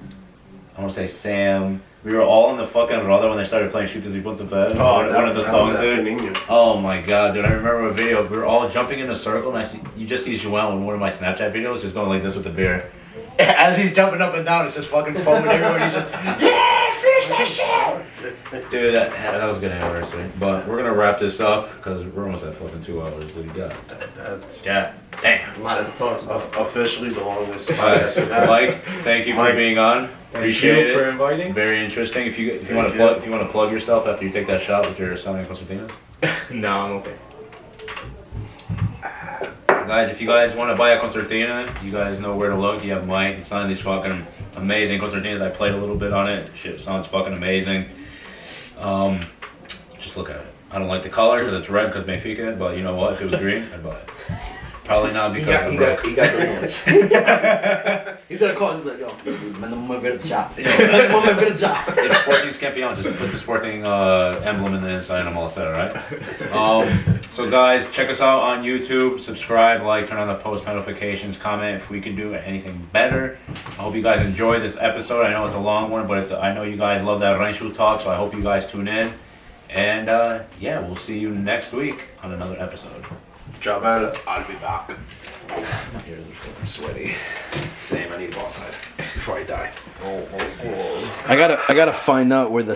I want to say Sam. We were all in the fucking roda when they started playing "Shoot Till You Put to Bed." one of the songs, dude. Oh my god, dude! I remember a video. We were all jumping in a circle, and you just see Joel in one of my Snapchat videos, just going like this with the beer. As he's jumping up and down, it's just fucking foaming everywhere. He's just, yeah, finish that shit, dude. That was a good anniversary. But we're gonna wrap this up because we're almost at fucking 2 hours. What do you got? Yeah, damn. Lots of talks. Officially the longest Alright, podcast we've had. Mike, thank you for Mike, being on. Thank Appreciate you for it. inviting. Very interesting. If you want Thank to you. plug yourself after you take that shot with your selling concertinas. No, I'm okay. Guys, if you guys want to buy a concertina, you guys know where to look. You have Mike. It's on these fucking amazing concertinas. I played a little bit on it. Shit sounds fucking amazing. Just look at it. I don't like the color because it's red because Benfica, but you know what? If it was green, I'd buy it. Probably not because I'm broke. He got the ones. He's gonna call us like, yo, manda uma verde já. Manda uma verde já. If Sporting's campeon, just put the Sporting emblem in the inside and I'm all set, alright? So guys, check us out on YouTube, subscribe, like, turn on the post notifications, comment if we can do anything better. I hope you guys enjoy this episode. I know it's a long one, but I know you guys love that rancho talk, so I hope you guys tune in. And yeah, we'll see you next week on another episode. Job at it. I'll be back. My ears are fucking sweaty. Same, I need a ball side before I die. I gotta find out where the